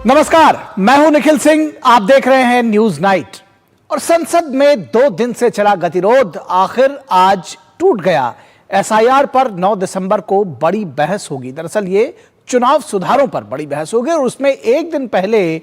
नमस्कार, मैं हूं निखिल सिंह। आप देख रहे हैं न्यूज नाइट। और संसद में 2 दिन से चला गतिरोध आखिर आज टूट गया। एसआईआर पर 9 दिसंबर को बड़ी बहस होगी। दरअसल ये चुनाव सुधारों पर बड़ी बहस होगी और उसमें एक दिन पहले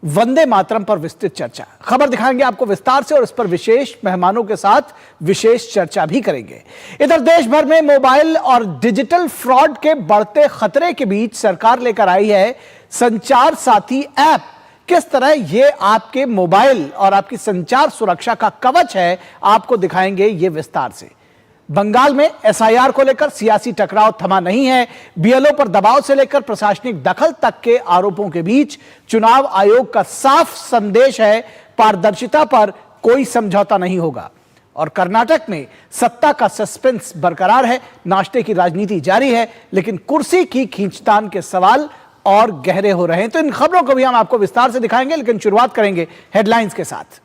वंदे मातरम पर विस्तृत चर्चा। खबर दिखाएंगे आपको विस्तार से और इस पर विशेष मेहमानों के साथ विशेष चर्चा भी करेंगे। इधर देश भर में मोबाइल और डिजिटल फ्रॉड के बढ़ते खतरे के बीच सरकार लेकर आई है संचार साथी ऐप। किस तरह ये आपके मोबाइल और आपकी संचार सुरक्षा का कवच है, आपको दिखाएंगे ये विस्तार से। बंगाल में एसआईआर को लेकर सियासी टकराव थमा नहीं है। बीएलओ पर दबाव से लेकर प्रशासनिक दखल तक के आरोपों के बीच चुनाव आयोग का साफ संदेश है, पारदर्शिता पर कोई समझौता नहीं होगा। और कर्नाटक में सत्ता का सस्पेंस बरकरार है। नाश्ते की राजनीति जारी है, लेकिन कुर्सी की खींचतान के सवाल और गहरे हो रहे हैं। तो इन खबरों को भी हम आपको विस्तार से दिखाएंगे, लेकिन शुरुआत करेंगे हेडलाइंस के साथ।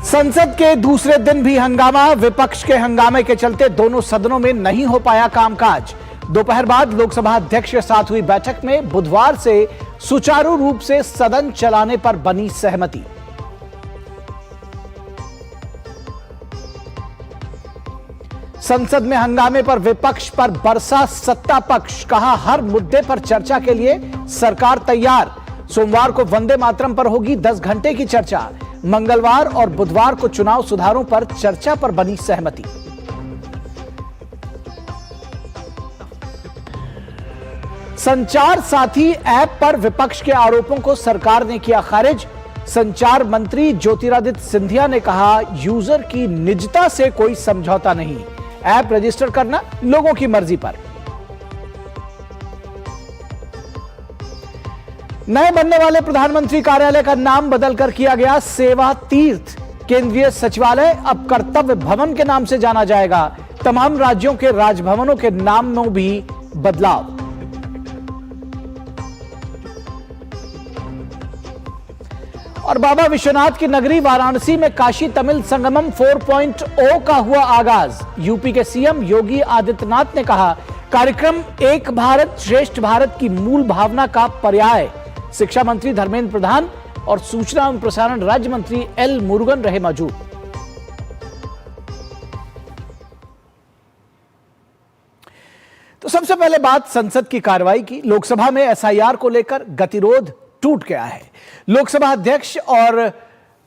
संसद के दूसरे दिन भी हंगामा। विपक्ष के हंगामे के चलते दोनों सदनों में नहीं हो पाया कामकाज। दोपहर बाद लोकसभा अध्यक्ष के साथ हुई बैठक में बुधवार से सुचारू रूप से सदन चलाने पर बनी सहमति। संसद में हंगामे पर विपक्ष पर बरसा सत्ता पक्ष। कहा हर मुद्दे पर चर्चा के लिए सरकार तैयार। सोमवार को वंदे मातरम पर होगी 10 घंटे की चर्चा। मंगलवार और बुधवार को चुनाव सुधारों पर चर्चा पर बनी सहमति। संचार साथी ऐप पर विपक्ष के आरोपों को सरकार ने किया खारिज। संचार मंत्री ज्योतिरादित्य सिंधिया ने कहा यूजर की निजता से कोई समझौता नहीं। ऐप रजिस्टर करना लोगों की मर्जी पर। नए बनने वाले प्रधानमंत्री कार्यालय का नाम बदलकर किया गया सेवा तीर्थ। केंद्रीय सचिवालय अब कर्तव्य भवन के नाम से जाना जाएगा। तमाम राज्यों के राजभवनों के नाम में भी बदलाव। और बाबा विश्वनाथ की नगरी वाराणसी में काशी तमिल संगमम 4.0 का हुआ आगाज। यूपी के सीएम योगी आदित्यनाथ ने कहा कार्यक्रम एक भारत श्रेष्ठ भारत की मूल भावना का पर्याय। शिक्षा मंत्री धर्मेंद्र प्रधान और सूचना एवं प्रसारण राज्य मंत्री एल मुरुगन रहे मौजूद। तो सबसे पहले बात संसद की कार्रवाई की। लोकसभा में एसआईआर को लेकर गतिरोध टूट गया है। लोकसभा अध्यक्ष और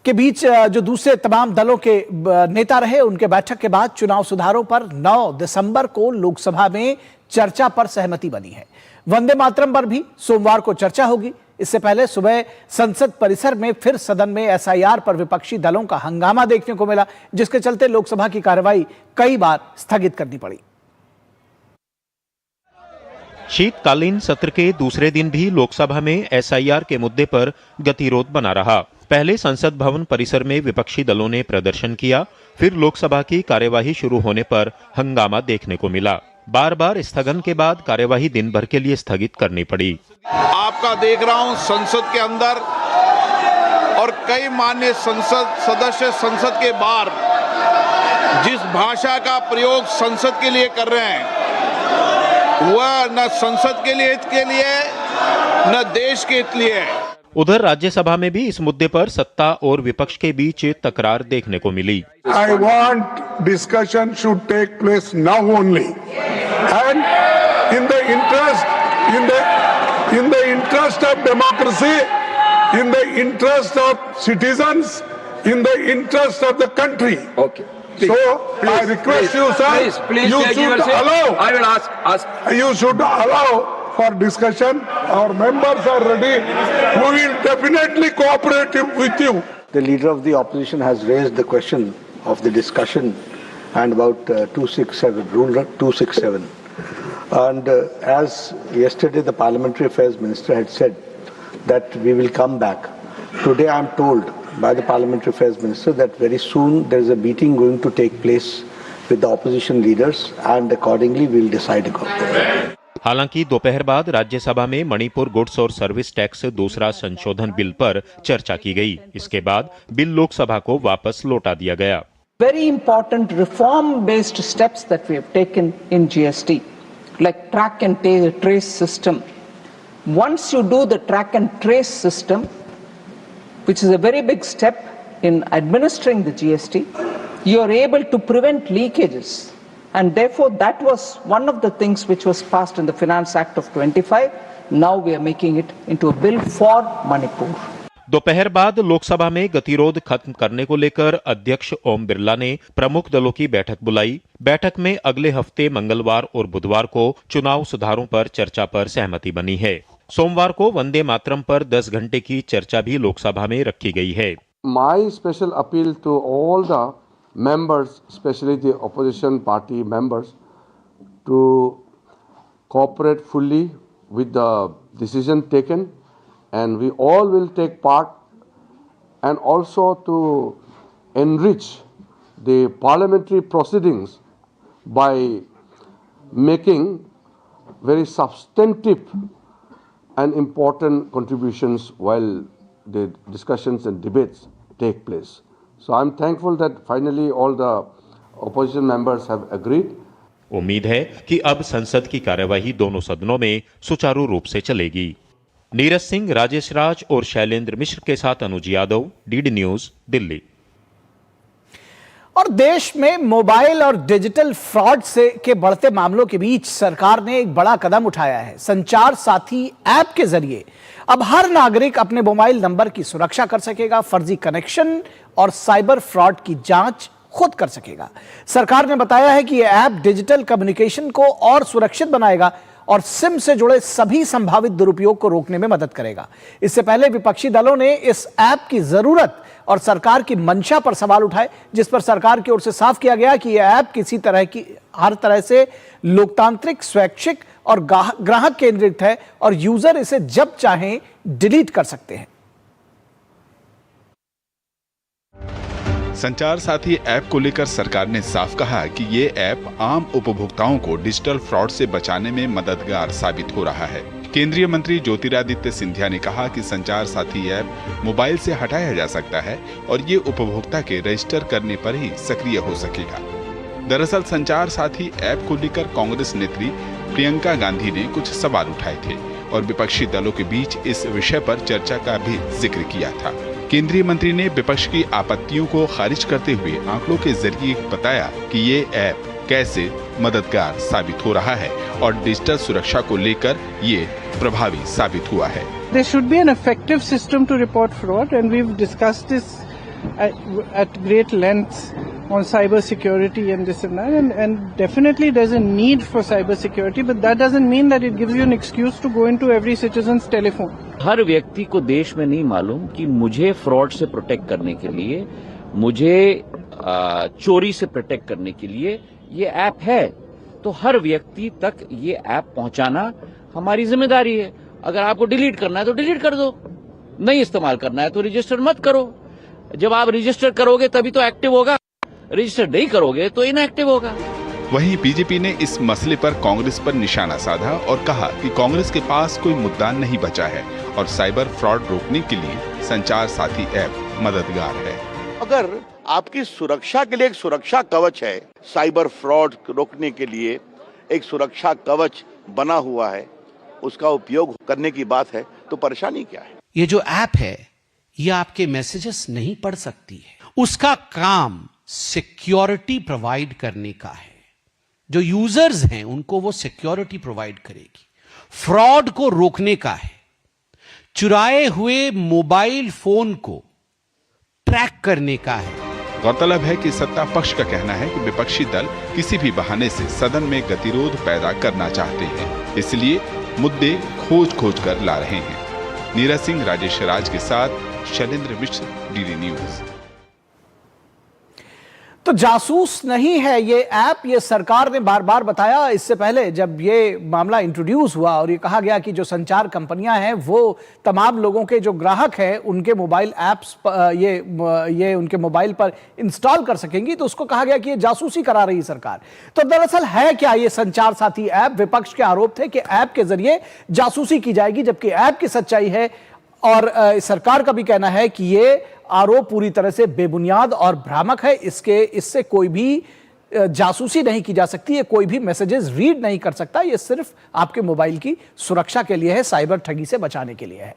के बीच जो दूसरे तमाम दलों के नेता रहे, उनके बैठक के बाद चुनाव सुधारों पर 9 दिसंबर को लोकसभा में चर्चा पर सहमति बनी है। वंदे मातरम पर भी सोमवार को चर्चा होगी। इससे पहले सुबह संसद परिसर में फिर सदन में एसआईआर पर विपक्षी दलों का हंगामा देखने को मिला, जिसके चलते लोकसभा की कार्रवाई कई बार स्थगित करनी पड़ी। शीतकालीन सत्र के दूसरे दिन भी लोकसभा में एसआईआर के मुद्दे पर गतिरोध बना रहा। पहले संसद भवन परिसर में विपक्षी दलों ने प्रदर्शन किया, फिर लोकसभा की कार्यवाही शुरू होने पर हंगामा देखने को मिला। बार बार स्थगन के बाद कार्यवाही दिन भर के लिए स्थगित करनी पड़ी। आपका देख रहा हूं संसद के अंदर और कई माननीय संसद सदस्य संसद के बाहर जिस भाषा का प्रयोग संसद के लिए कर रहे हैं, वह न संसद के लिए हित के लिए न देश के हित लिए है। उधर राज्यसभा में भी इस मुद्दे पर सत्ता और विपक्ष के बीच तकरार देखने को मिली। I want discussion should take place now only, and in the interest of democracy, in the interest of citizens, in the interest of the country. Okay. Please, so please, I request you, sir. Please, you should allow. I will ask. You should allow for discussion. Our members are ready. We will definitely cooperate with you. The leader of the opposition has raised the question of the discussion and about 267, Rule 267. And as yesterday the Parliamentary Affairs Minister had said that we will come back. Today I am told by the Parliamentary Affairs Minister that very soon there is a meeting going to take place with the opposition leaders and accordingly we will decide accordingly. हालांकि दोपहर बाद राज्यसभा में Manipur goods और service tax दूसरा संशोधन bill पर चर्चा की गई। इसके बाद बिल लोकसभा को वापस लौटा दिया गया। Very important reform-based steps that we have taken in GST, like track and trace system, once you do the track and trace system, which is a very big step in administering the GST, you are able to prevent leakages. And therefore, that was one of the things which was passed in the Finance Act of 25. Now we are making it into a bill for Manipur. दोपहर बाद लोकसभा में गतिरोध खत्म करने को लेकर अध्यक्ष ओम बिरला ने प्रमुख दलों की बैठक बुलाई। बैठक में अगले हफ्ते मंगलवार और बुधवार को चुनाव सुधारों पर चर्चा पर सहमति बनी है। सोमवार को वंदे मातरम पर 10 घंटे की चर्चा भी लोकसभा में रखी गई है। My special appeal to all the members, especially the opposition party members, to cooperate fully with the decision taken, and we all will take part, and also to enrich the parliamentary proceedings by making very substantive and important contributions while the discussions and debates take place. So I'm thankful that finally all the opposition members have agreed. उम्मीद है कि अब संसद की कार्यवाही दोनों सदनों में सुचारू रूप से चलेगी। नीरज सिंह, राजेश राज और शैलेंद्र मिश्र के साथ अनुज यादव, डीडी न्यूज, दिल्ली। और देश में मोबाइल और डिजिटल फ्रॉड के बढ़ते मामलों के बीच सरकार ने एक बड़ा कदम उठाया है। संचार साथी ऐप के जरिए अब हर नागरिक अपने मोबाइल नंबर की सुरक्षा कर सकेगा, फर्जी कनेक्शन और साइबर फ्रॉड की जांच खुद कर सकेगा। सरकार ने बताया है कि यह ऐप डिजिटल कम्युनिकेशन को और सुरक्षित बनाएगा और सिम से जुड़े सभी संभावित दुरुपयोग को रोकने में मदद करेगा। इससे पहले विपक्षी दलों ने इस ऐप की जरूरत और सरकार की मंशा पर सवाल उठाए, जिस पर सरकार की ओर से साफ किया गया कि यह ऐप किसी तरह की हर तरह से लोकतांत्रिक, स्वैच्छिक और ग्राहक केंद्रित है और यूजर इसे जब चाहें डिलीट कर सकते हैं। संचार साथी ऐप को लेकर सरकार ने साफ कहा कि ये ऐप आम उपभोक्ताओं को डिजिटल फ्रॉड से बचाने में मददगार साबित हो रहा है। केंद्रीय मंत्री ज्योतिरादित्य सिंधिया ने कहा कि संचार साथी ऐप मोबाइल से हटाया जा सकता है और ये उपभोक्ता के रजिस्टर करने पर ही सक्रिय हो सकेगा। दरअसल संचार साथी ऐप को लेकर कांग्रेस नेत्री प्रियंका गांधी ने कुछ सवाल उठाए थे और विपक्षी दलों के बीच इस विषय पर चर्चा का भी जिक्र किया था। केंद्रीय मंत्री ने विपक्ष की आपत्तियों को खारिज करते हुए आंकड़ों के जरिए बताया कि ये ऐप कैसे मददगार साबित हो रहा है और डिजिटल सुरक्षा को लेकर ये प्रभावी साबित हुआ है। There should be an effective system to report fraud, and we've discussed this at great length on cyber security and this and that, and definitely there's a need for cyber security, but that doesn't mean that it gives you an excuse to go into every citizen's telephone. हर व्यक्ति को देश में नहीं मालूम कि मुझे fraud से protect करने के लिए, मुझे चोरी से प्रोटेक्ट करने के लिए ये ऐप है। तो हर व्यक्ति तक ये ऐप पहुंचाना हमारी जिम्मेदारी है। अगर आपको डिलीट करना है तो डिलीट कर दो, नहीं इस्तेमाल करना है तो रजिस्टर मत करो। जब आप रजिस्टर करोगे तभी तो एक्टिव होगा, रजिस्टर नहीं करोगे तो इनएक्टिव होगा। वहीं बीजेपी ने इस मसले पर कांग्रेस पर निशाना साधा और कहा कि कांग्रेस के पास कोई मुद्दा नहीं बचा है और साइबर फ्रॉड रोकने के लिए संचार साथी ऐप मददगार है। अगर आपकी सुरक्षा के लिए एक सुरक्षा कवच है, साइबर फ्रॉड रोकने के लिए एक सुरक्षा कवच बना हुआ है, उसका उपयोग करने की बात है तो परेशानी क्या है? ये जो ऐप है ये आपके मैसेजेस नहीं पढ़ सकती है, उसका काम सिक्योरिटी प्रोवाइड करने का है। जो यूजर्स हैं उनको वो सिक्योरिटी प्रोवाइड करेगी, फ्रॉड को रोकने का है, चुराए हुए मोबाइल फोन को ट्रैक करने का है। गौरतलब है कि सत्ता पक्ष का कहना है कि विपक्षी दल किसी भी बहाने से सदन में गतिरोध पैदा करना चाहते हैं, इसलिए मुद्दे खोज कर ला रहे हैं। नीरज सिंह, राजेश राज के साथ शैलेंद्र मिश्र, डीडी न्यूज। तो जासूस नहीं है ये ऐप, ये सरकार ने बार बार बताया। इससे पहले जब ये मामला इंट्रोड्यूस हुआ और ये कहा गया कि जो संचार कंपनियां हैं वो तमाम लोगों के जो ग्राहक हैं उनके मोबाइल ऐप्स ये उनके मोबाइल पर इंस्टॉल कर सकेंगी, तो उसको कहा गया कि ये जासूसी करा रही सरकार। तो दरअसल है क्या ये संचार साथी ऐप? विपक्ष के आरोप थे कि ऐप के जरिए जासूसी की जाएगी, जबकि ऐप की सच्चाई है और सरकार का भी कहना है कि ये आरोप पूरी तरह से बेबुनियाद और भ्रामक है। इससे कोई भी जासूसी नहीं की जा सकती है, कोई भी मैसेजेस रीड नहीं कर सकता। ये सिर्फ आपके मोबाइल की सुरक्षा के लिए है, साइबर ठगी से बचाने के लिए है।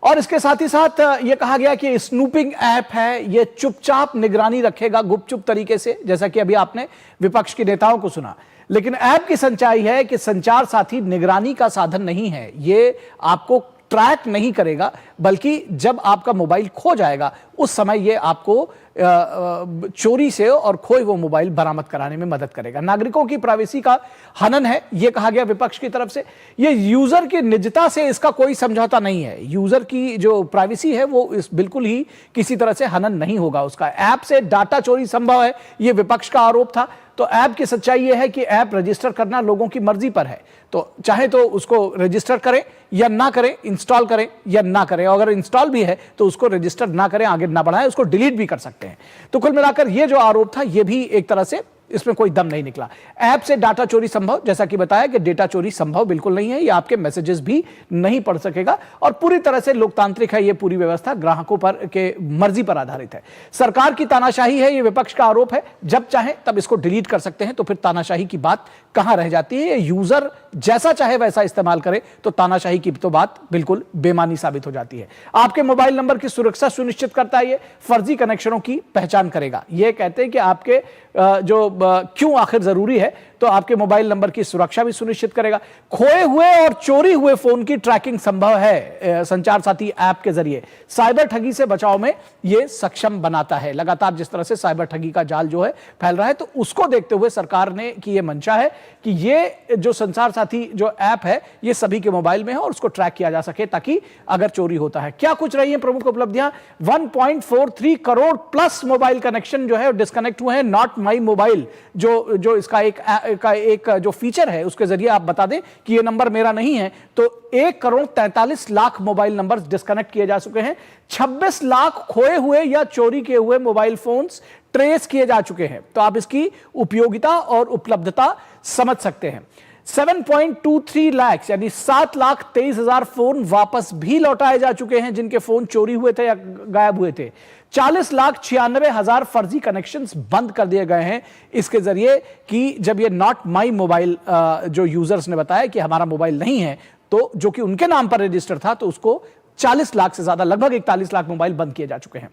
और इसके साथ ही साथ यह कहा गया कि स्नूपिंग ऐप है, यह चुपचाप निगरानी रखेगा गुपचुप तरीके से, जैसा कि अभी आपने विपक्ष के नेताओं को सुना। लेकिन ऐप की सच्चाई है कि संचार साथी निगरानी का साधन नहीं है, यह आपको ट्रैक नहीं करेगा, बल्कि जब आपका मोबाइल खो जाएगा उस समय यह आपको चोरी से और खोए वो मोबाइल बरामद कराने में मदद करेगा। नागरिकों की प्राइवेसी का हनन है, यह कहा गया विपक्ष की तरफ से। यह यूजर की निजता से इसका कोई समझौता नहीं है। यूजर की जो प्राइवेसी है वो इस बिल्कुल ही किसी तरह से हनन नहीं होगा उसका। ऐप से डाटा चोरी संभव है, यह विपक्ष का आरोप था। तो ऐप की सच्चाई यह है कि ऐप रजिस्टर करना लोगों की मर्जी पर है, तो चाहे तो उसको रजिस्टर करें या ना करें, इंस्टॉल करें या ना करें। और अगर इंस्टॉल भी है तो उसको रजिस्टर ना करें, आगे ना बढ़ाएं, उसको डिलीट भी कर सकते हैं। तो कुल मिलाकर यह जो आरोप था यह भी एक तरह से इसमें कोई दम नहीं निकला। ऐप से डाटा चोरी संभव, जैसा कि बताया कि डेटा चोरी संभव बिल्कुल नहीं है, यह आपके मैसेजेस भी नहीं पढ़ सकेगा और पूरी तरह से लोकतांत्रिक है। यह पूरी व्यवस्था ग्राहकों पर के मर्जी पर आधारित है। सरकार की तानाशाही है, यह विपक्ष का आरोप है। जब चाहे तब इसको डिलीट कर सकते हैं, तो फिर तानाशाही की बात कहां रह जाती है। यूजर जैसा चाहे वैसा इस्तेमाल करे तो तानाशाही की तो बात बिल्कुल बेमानी साबित हो जाती है। आपके मोबाइल नंबर की सुरक्षा सुनिश्चित करता है, ये फर्जी कनेक्शनों की पहचान करेगा। ये कहते हैं कि आपके क्यों आखिर जरूरी है, तो आपके मोबाइल नंबर की सुरक्षा भी सुनिश्चित करेगा। खोए हुए और चोरी हुए फोन की ट्रैकिंग संभव है संचार साथी ऐप के जरिए। साइबर ठगी से बचाव में यह सक्षम बनाता है। लगातार जिस तरह से साइबर ठगी का जाल जो है फैल रहा है, तो उसको देखते हुए सरकार ने की यह मंशा है कि ये जो संचार साथी जो ऐप है ये सभी के मोबाइल में है और उसको ट्रैक किया जा सके, ताकि अगर चोरी होता है। क्या कुछ रही है प्रमुख उपलब्धियां? 1.43 करोड़ प्लस मोबाइल कनेक्शन जो है डिस्कनेक्ट हुए हैं। नॉट माई मोबाइल जो इसका एक जो फीचर है उसके जरिए आप बता दें कि ये नंबर मेरा नहीं है, तो 1,43,00,000 मोबाइल नंबर डिस्कनेक्ट किए जा चुके हैं। 26 लाख खोए हुए या चोरी किए हुए मोबाइल फोन्स ट्रेस किए जा चुके हैं। तो आप इसकी उपयोगिता और उपलब्धता समझ सकते हैं। 7.23 लाख यानी 7,23,000 फोन वापस भी लौटाए जा चुके हैं जिनके फोन चोरी हुए थे या गायब हुए थे। 40,96,000 फर्जी कनेक्शंस बंद कर दिए गए हैं इसके जरिए कि जब ये नॉट माई मोबाइल जो यूजर्स ने बताया कि हमारा मोबाइल नहीं है, तो जो कि उनके नाम पर रजिस्टर था, तो उसको 40 लाख से ज्यादा, लगभग 41 लाख मोबाइल बंद किए जा चुके हैं।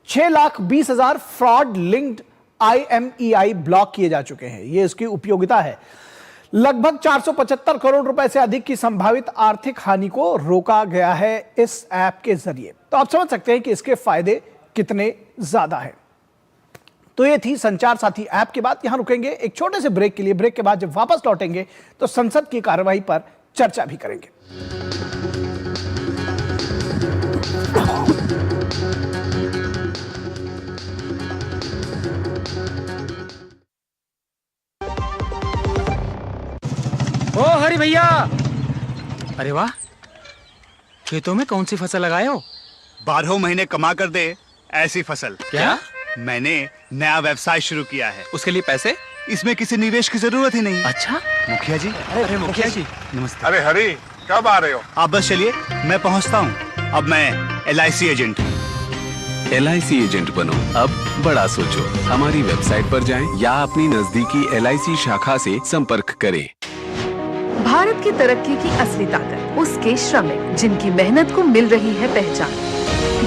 6,20,000 फ्रॉड लिंक्ड IMEI ब्लॉक किए जा चुके हैं। यह इसकी उपयोगिता है। लगभग 475 करोड़ रुपए से अधिक की संभावित आर्थिक हानि को रोका गया है इस ऐप के जरिए। तो आप समझ सकते हैं कि इसके फायदे कितने ज्यादा हैं। तो ये थी संचार साथी ऐप की बात। यहां रुकेंगे एक छोटे से ब्रेक के लिए। ब्रेक के बाद जब वापस लौटेंगे तो संसद की कार्रवाई पर चर्चा भी करेंगे। ओ हरि भैया, अरे वाह, खेतों में कौन सी फसल लगाए हो? 12 महीने कमा कर दे ऐसी फसल। क्या? मैंने नया व्यवसाय शुरू किया है। उसके लिए पैसे? इसमें किसी निवेश की जरूरत ही नहीं। अच्छा मुखिया जी। अरे मुखिया जी नमस्ते। अरे हरी, कब आ रहे हो? आप बस चलिए, मैं पहुंचता हूं। अब मैं LIC एजेंट हूं। LIC एजेंट बनो, अब बड़ा सोचो। हमारी वेबसाइट पर जाएं या अपनी नजदीकी LIC शाखा से संपर्क करें। भारत की तरक्की की असली ताकत उसके श्रमिक, जिनकी मेहनत को मिल रही है पहचान,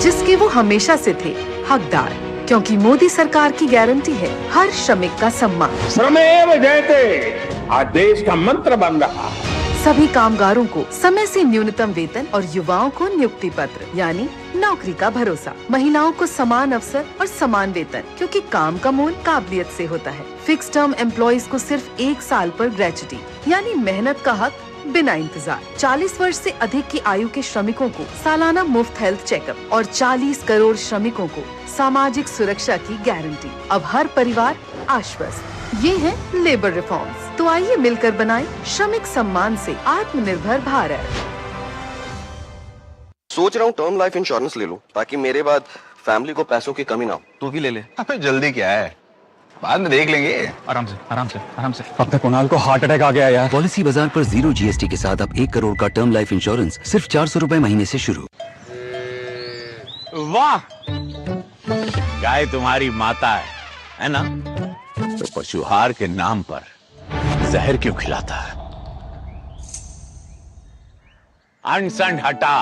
जिसके वो हमेशा से थे हकदार, क्योंकि मोदी सरकार की गारंटी है हर श्रमिक का सम्मान। श्रमेव जयते आज देश का मंत्र बन रहा है। सभी कामगारों को समय से न्यूनतम वेतन और युवाओं को नियुक्ति पत्र यानी नौकरी का भरोसा। महिलाओं को समान अवसर और समान वेतन, क्योंकि काम का मोल काबिलियत से होता है। फिक्स टर्म एम्प्लॉइज को सिर्फ 1 साल पर ग्रेच्युटी यानी मेहनत का हक बिना इंतजार। 40 वर्ष से अधिक की आयु के श्रमिकों को सालाना मुफ्त हेल्थ चेकअप और 40 करोड़ श्रमिकों को सामाजिक सुरक्षा की गारंटी। अब हर परिवार आश्वस्त। ये है लेबर रिफॉर्म्स। तो आइए मिलकर बनाएं श्रमिक सम्मान से आत्मनिर्भर भारत। सोच रहा हूँ टर्म लाइफ इंश्योरेंस ले लूं, ताकि मेरे बाद फैमिली को पैसों की कमी ना हो। तू भी ले ले। अबे जल्दी क्या है, बाद में देख लेंगे। आराम से आराम से आराम से। अब तक कुणाल को हार्ट अटैक आ गया यार। पॉलिसी बाजार पर 0 GST के साथ अब 1 करोड़ का टर्म लाइफ इंश्योरेंस सिर्फ 400 रुपए महीने से शुरू। वाह, गाय तुम्हारी माता है ना? तो पशुहार के नाम पर जहर क्यों खिलाता है? अनसन हटा,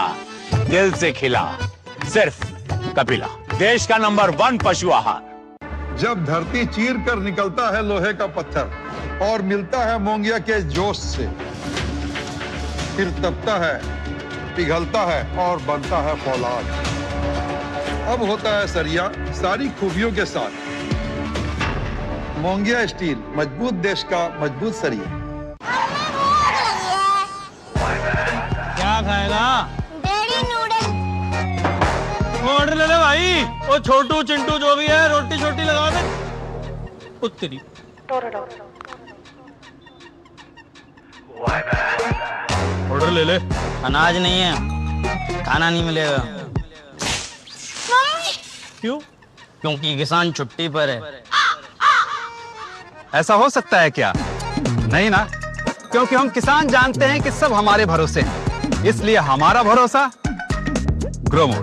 दिल से खिला, सिर्फ कपिला, देश का नंबर 1 पशु आहार। जब धरती चीर कर निकलता है लोहे का पत्थर और मिलता है मोंगिया के जोश से, फिर तपता है, पिघलता है और बनता है फौलाद। अब होता है सरिया सारी खूबियों के साथ। मोंगिया स्टील, मजबूत देश का मजबूत सरिया। क्या खाएगा? ऑर्डर ले ले भाई। वो छोटू चिंटू जो भी है, रोटी छोटी लगा दे। उत्तरी ऑर्डर ले ले। अनाज नहीं है, खाना नहीं मिलेगा। क्यों? क्योंकि किसान छुट्टी पर है। ऐसा हो सकता है क्या? नहीं ना, क्योंकि हम किसान जानते हैं कि सब हमारे भरोसे हैं, इसलिए हमारा भरोसा ग्रोमोर।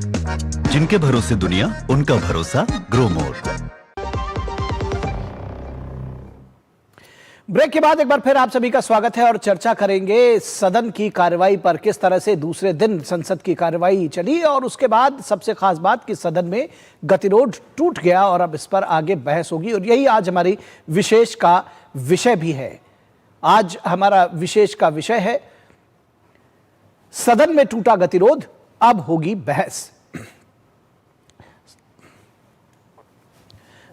जिनके भरोसे दुनिया, उनका भरोसा ग्रोमोर। ब्रेक के बाद एक बार फिर आप सभी का स्वागत है और चर्चा करेंगे सदन की कार्रवाई पर। किस तरह से दूसरे दिन संसद की कार्रवाई चली और उसके बाद सबसे खास बात कि सदन में गतिरोध टूट गया और अब इस पर आगे बहस होगी और यही आज हमारी विशेष का विषय भी है। आज हमारा विशेष का विषय है सदन में टूटा गतिरोध, अब होगी बहस।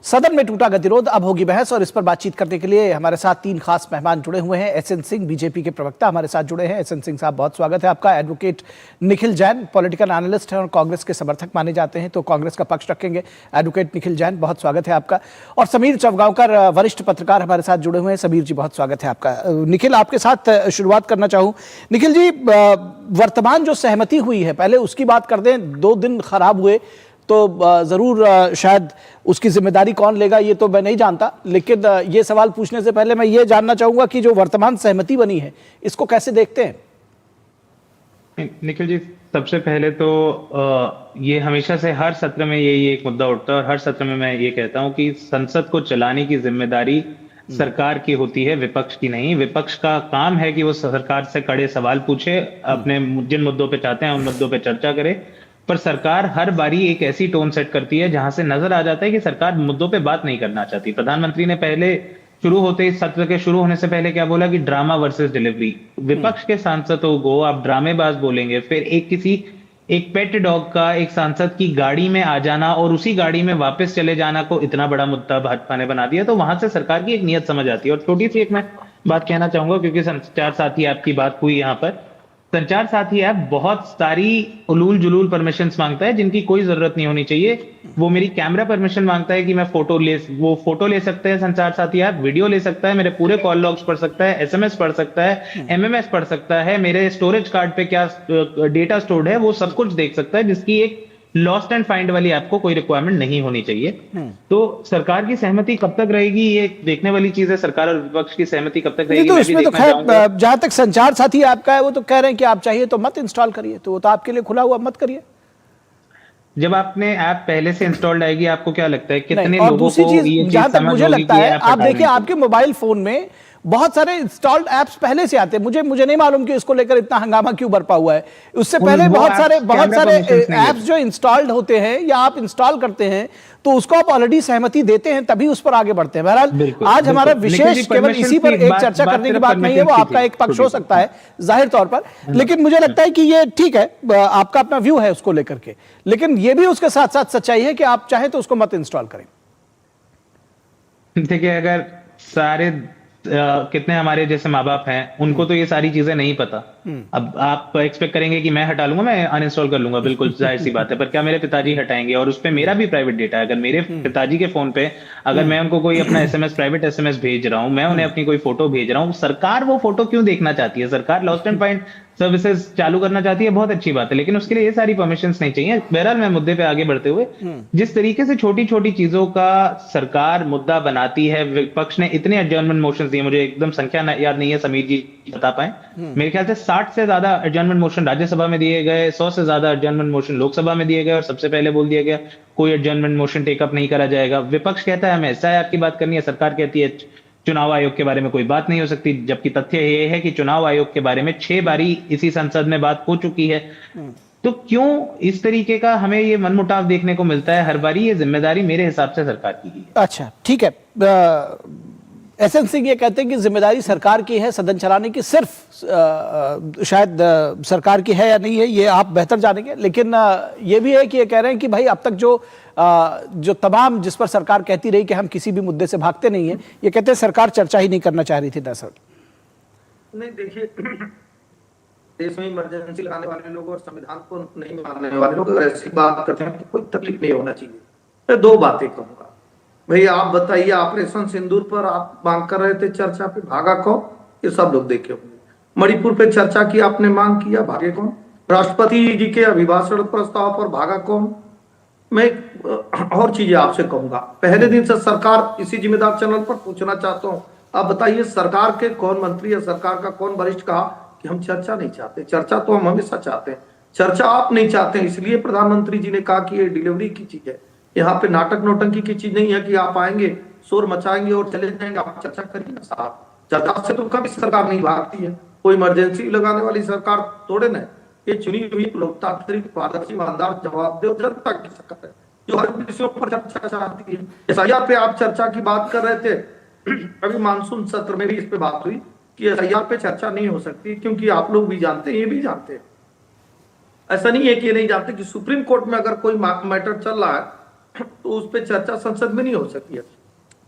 सदन में टूटा गतिरोध, अब होगी बहस और इस पर बातचीत करने के लिए हमारे साथ 3 खास मेहमान जुड़े हुए हैं। एसएन सिंह, बीजेपी के प्रवक्ता हमारे साथ जुड़े हैं। एसएन सिंह साहब, बहुत स्वागत है आपका। Advocate Nikhil Jain, political analyst हैं और कांग्रेस के समर्थक माने जाते हैं, तो कांग्रेस का पक्ष रखेंगे। एडवोकेट निखिल जैन, बहुत स्वागत है आपका। और समीर चवगांवकर, वरिष्ठ पत्रकार हमारे साथ जुड़े हुए हैं। समीर जी, बहुत स्वागत है आपका। निखिल, आपके साथ शुरुआत करना चाहूँ। निखिल जी, वर्तमान जो सहमति हुई है, पहले उसकी बात कर दें। 2 दिन खराब हुए तो जरूर शायद उसकी जिम्मेदारी कौन लेगा ये तो मैं नहीं जानता, लेकिन ये सवाल पूछने से पहले मैं ये जानना चाहूंगा कि जो वर्तमान सहमति बनी है इसको कैसे देखते हैं? निखिल जी, सबसे पहले तो ये हमेशा से हर सत्र में यही एक मुद्दा उठता है और हर सत्र में मैं ये कहता हूं कि संसद को चलाने की जिम्मेदारी सरकार की होती है, विपक्ष की नहीं। विपक्ष का काम है कि वो सरकार से कड़े सवाल पूछे, अपने जिन मुद्दों पे चाहते हैं उन मुद्दों पे चर्चा करे, पर सरकार हर बारी एक ऐसी टोन सेट करती है जहां से नजर आ जाता है कि सरकार मुद्दों पे बात नहीं करना चाहती। प्रधानमंत्री ने पहले शुरू होते इस सत्र के शुरू होने से पहले क्या बोला कि ड्रामा वर्सेस डिलीवरी। विपक्ष के सांसदों को आप ड्रामेबाज बोलेंगे, फिर एक पेट डॉग का एक सांसद की गाड़ी में आ जाना और उसी गाड़ी में वापस चले जाना को इतना बड़ा मुद्दा भाजपा ने बना दिया, तो वहां से सरकार की एक नीयत समझ आती है। और छोटी सी एक मैं बात कहना चाहूंगा, क्योंकि संचार साथी ऐप की बात हुई यहाँ पर। संचार साथी ऐप बहुत सारी उलूल जुलूल परमिशंस मांगता है जिनकी कोई जरूरत नहीं होनी चाहिए। वो मेरी कैमरा परमिशन मांगता है कि मैं फोटो ले सकते हैं संचार साथी ऐप, वीडियो ले सकता है, मेरे पूरे कॉल लॉग्स पढ़ सकता है, एसएमएस पढ़ सकता है, एमएमएस पढ़ सकता है, मेरे स्टोरेज कार्ड पे क्या डेटा स्टोर्ड है वो सब कुछ देख सकता है, जिसकी एक लॉस्ट एंड फाइंड वाली ऐप को कोई रिक्वायरमेंट नहीं होनी चाहिए। तो सरकार की सहमति कब तक रहेगी ये देखने वाली चीज है। सरकार और विपक्ष की सहमति कब तक रहेगी? तो इसमें तो खैर जहां तक संचार साथी ऐप का है वो तो कह रहे हैं कि आप चाहिए तो मत इंस्टॉल करिए, तो वो तो आपके लिए खुला हुआ, मत करिए। जब आपने ऐप पहले से इंस्टॉल्ड आएगी, आपको क्या लगता है कितने लोगों को जहां तक मुझे लगता है, आप देखिए आपके मोबाइल फोन में बहुत सारे इंस्टॉल्ड ऐप्स पहले से आते हैं। मुझे नहीं मालूम कि इसको लेकर इतना हंगामा क्यों बरपा हुआ है। उससे पहले बहुत सारे ऐप्स जो इंस्टॉल्ड होते हैं या आप इंस्टॉल करते हैं तो उसको आप ऑलरेडी सहमति देते हैं, तभी उस पर आगे बढ़ते हैं। बहरहाल आज हमारा विशेष केवल इसी पर एक चर्चा करने की बात नहीं है, वो आपका एक पक्ष हो सकता है जाहिर तौर पर, लेकिन मुझे लगता है कि ये ठीक है, आपका अपना व्यू है उसको लेकर के, लेकिन ये भी उसके साथ साथ सच्चाई है कि आप चाहें तो उसको मत इंस्टॉल करें। देखिए, अगर सारे कितने हमारे जैसे माँ बाप हैं उनको तो ये सारी चीजें नहीं पता। अब आप एक्सपेक्ट करेंगे कि मैं हटा लूंगा, मैं अनइंस्टॉल कर लूंगा, बिल्कुल जाहिर सी बात है। पर क्या मेरे पिताजी हटाएंगे? और उस पे मेरा भी प्राइवेट डेटा है। अगर मेरे पिताजी के फोन पे अगर मैं उनको कोई अपना प्राइवेट एसएमएस भेज रहा हूं, मैं उन्हें अपनी कोई फोटो भेज रहा हूं, सरकार वो फोटो क्यों देखना चाहती है? सरकार लॉस्ट एंड फाइंड सर्विसेज चालू करना चाहती है, बहुत अच्छी बात है, लेकिन उसके लिए ये सारी परमिशंस नहीं चाहिए। बहरहाल मैं मुद्दे पे आगे बढ़ते हुए, जिस तरीके से छोटी छोटी चीजों का सरकार मुद्दा बनाती है, विपक्ष ने इतने एडजर्नमेंट मोशंस दिए, मुझे एकदम संख्या याद नहीं है, समीर जी बता पाए, मेरे ख्याल से 60 से ज्यादा एडजर्नमेंट मोशन राज्यसभा में दिए गए, 100 से ज्यादा एडजर्नमेंट मोशन लोकसभा में दिए गए, और सबसे पहले बोल दिया गया कोई एडजर्नमेंट मोशन टेकअप नहीं करा जाएगा। विपक्ष कहता है हमें SIR की बात करनी है, सरकार कहती है चुनाव आयोग के बारे में कोई बात नहीं हो सकती, जबकि तथ्य ये है कि चुनाव आयोग के बारे में 6 बारी इसी संसद में बात हो चुकी है। तो क्यों इस तरीके का हमें ये मनमुटाव देखने को मिलता है हर बारी? ये जिम्मेदारी मेरे हिसाब से सरकार की है। अच्छा, ठीक है। SN सिंह ये कहते हैं कि जिम्मेदारी सरकार की है सदन चलाने की, सिर्फ शायद सरकार की है या नहीं है ये आप बेहतर जानेंगे, लेकिन ये भी है कि ये कह रहे हैं कि भाई अब तक जो तमाम जिस पर सरकार कहती रही कि हम किसी भी मुद्दे से भागते नहीं है, ये कहते हैं सरकार चर्चा ही नहीं करना चाह रही थी। दरअसल नहीं, देखिए, देश में इमरजेंसी लगाने वाले लोग और संविधान को नहीं मानने वाले लोग अगर ऐसी बात करते हैं तो कोई तकलीफ नहीं होना चाहिए। मैं 2 बातें कहूंगा। भाई आप बताइए, ऑपरेशन सिंदूर पर आप मांग कर रहे थे चर्चा पे, भागा कौन? ये सब लोग देखे होंगे। मणिपुर पे चर्चा की आपने, मांग किया, भागे कौन? राष्ट्रपति जी के अभिभाषण प्रस्ताव पर भागा कौन? मैं और चीजें आपसे कहूंगा। पहले दिन से सरकार इसी जिम्मेदार चैनल पर पूछना चाहता हूँ, आप बताइए सरकार के कौन मंत्री या सरकार का कौन वरिष्ठ कहा कि हम चर्चा नहीं चाहते? चर्चा तो हम हमेशा चाहते हैं, चर्चा आप नहीं चाहते हैं, इसलिए प्रधानमंत्री जी ने कहा कि ये डिलीवरी की चीज है, यहाँ पे नाटक नौटंकी की चीज नहीं है कि आप आएंगे, शोर मचाएंगे और चले जाएंगे। आप चर्चा करिए ना साहब, चर्चा से तो कभी सरकार नहीं भागती है, कोई इमरजेंसी लगाने वाली सरकार थोड़े ना। ये चुनी हुई लोकतांत्रिक पारदर्शी ईमानदार जवाबदेह जनता की सरकार है जो हर विषयों पर चर्चा चाहती है। SIR पे आप चर्चा की बात कर रहे थे, अभी मानसून सत्र में भी इस पे बात हुई कि SIR पे चर्चा नहीं हो सकती, क्योंकि आप लोग भी जानते हैं, ये भी जानते हैं, ऐसा नहीं है कि ये नहीं जानते कि सुप्रीम कोर्ट में अगर कोई मैटर चल रहा है तो उस पर चर्चा संसद में नहीं हो सकती है।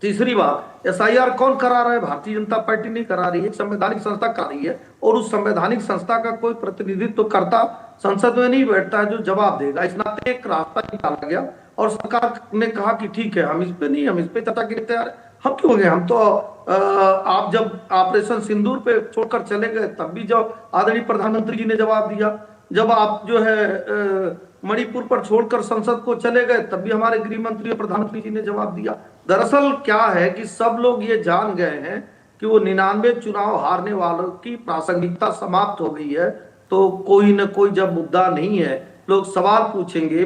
तीसरी बात, SIR कौन करा रहा है? भारतीय जनता पार्टी नहीं करा रही है, संवैधानिक संस्था करा रही है, और उस संवैधानिक संस्था का कोई प्रतिनिधित्व करता संसद में नहीं बैठता है जो जवाब देगा। इस नाते एक रास्ता निकाला गया और सरकार ने कहा कि ठीक है, हम इस पे चर्चा के लिए तैयार है। हम क्यों गए? हम तो आप जब ऑपरेशन सिंदूर पे छोड़कर चले गए तब भी जब आदरणीय प्रधानमंत्री जी ने जवाब दिया, जब आप जो है मणिपुर पर छोड़कर संसद को चले गए तब भी हमारे गृह मंत्री और प्रधानमंत्री जी ने जवाब दिया। दरअसल क्या है कि सब लोग ये जान गए हैं कि वो 99 चुनाव हारने वालों की प्रासंगिकता समाप्त हो गई है, तो कोई न कोई जब मुद्दा नहीं है लोग सवाल पूछेंगे।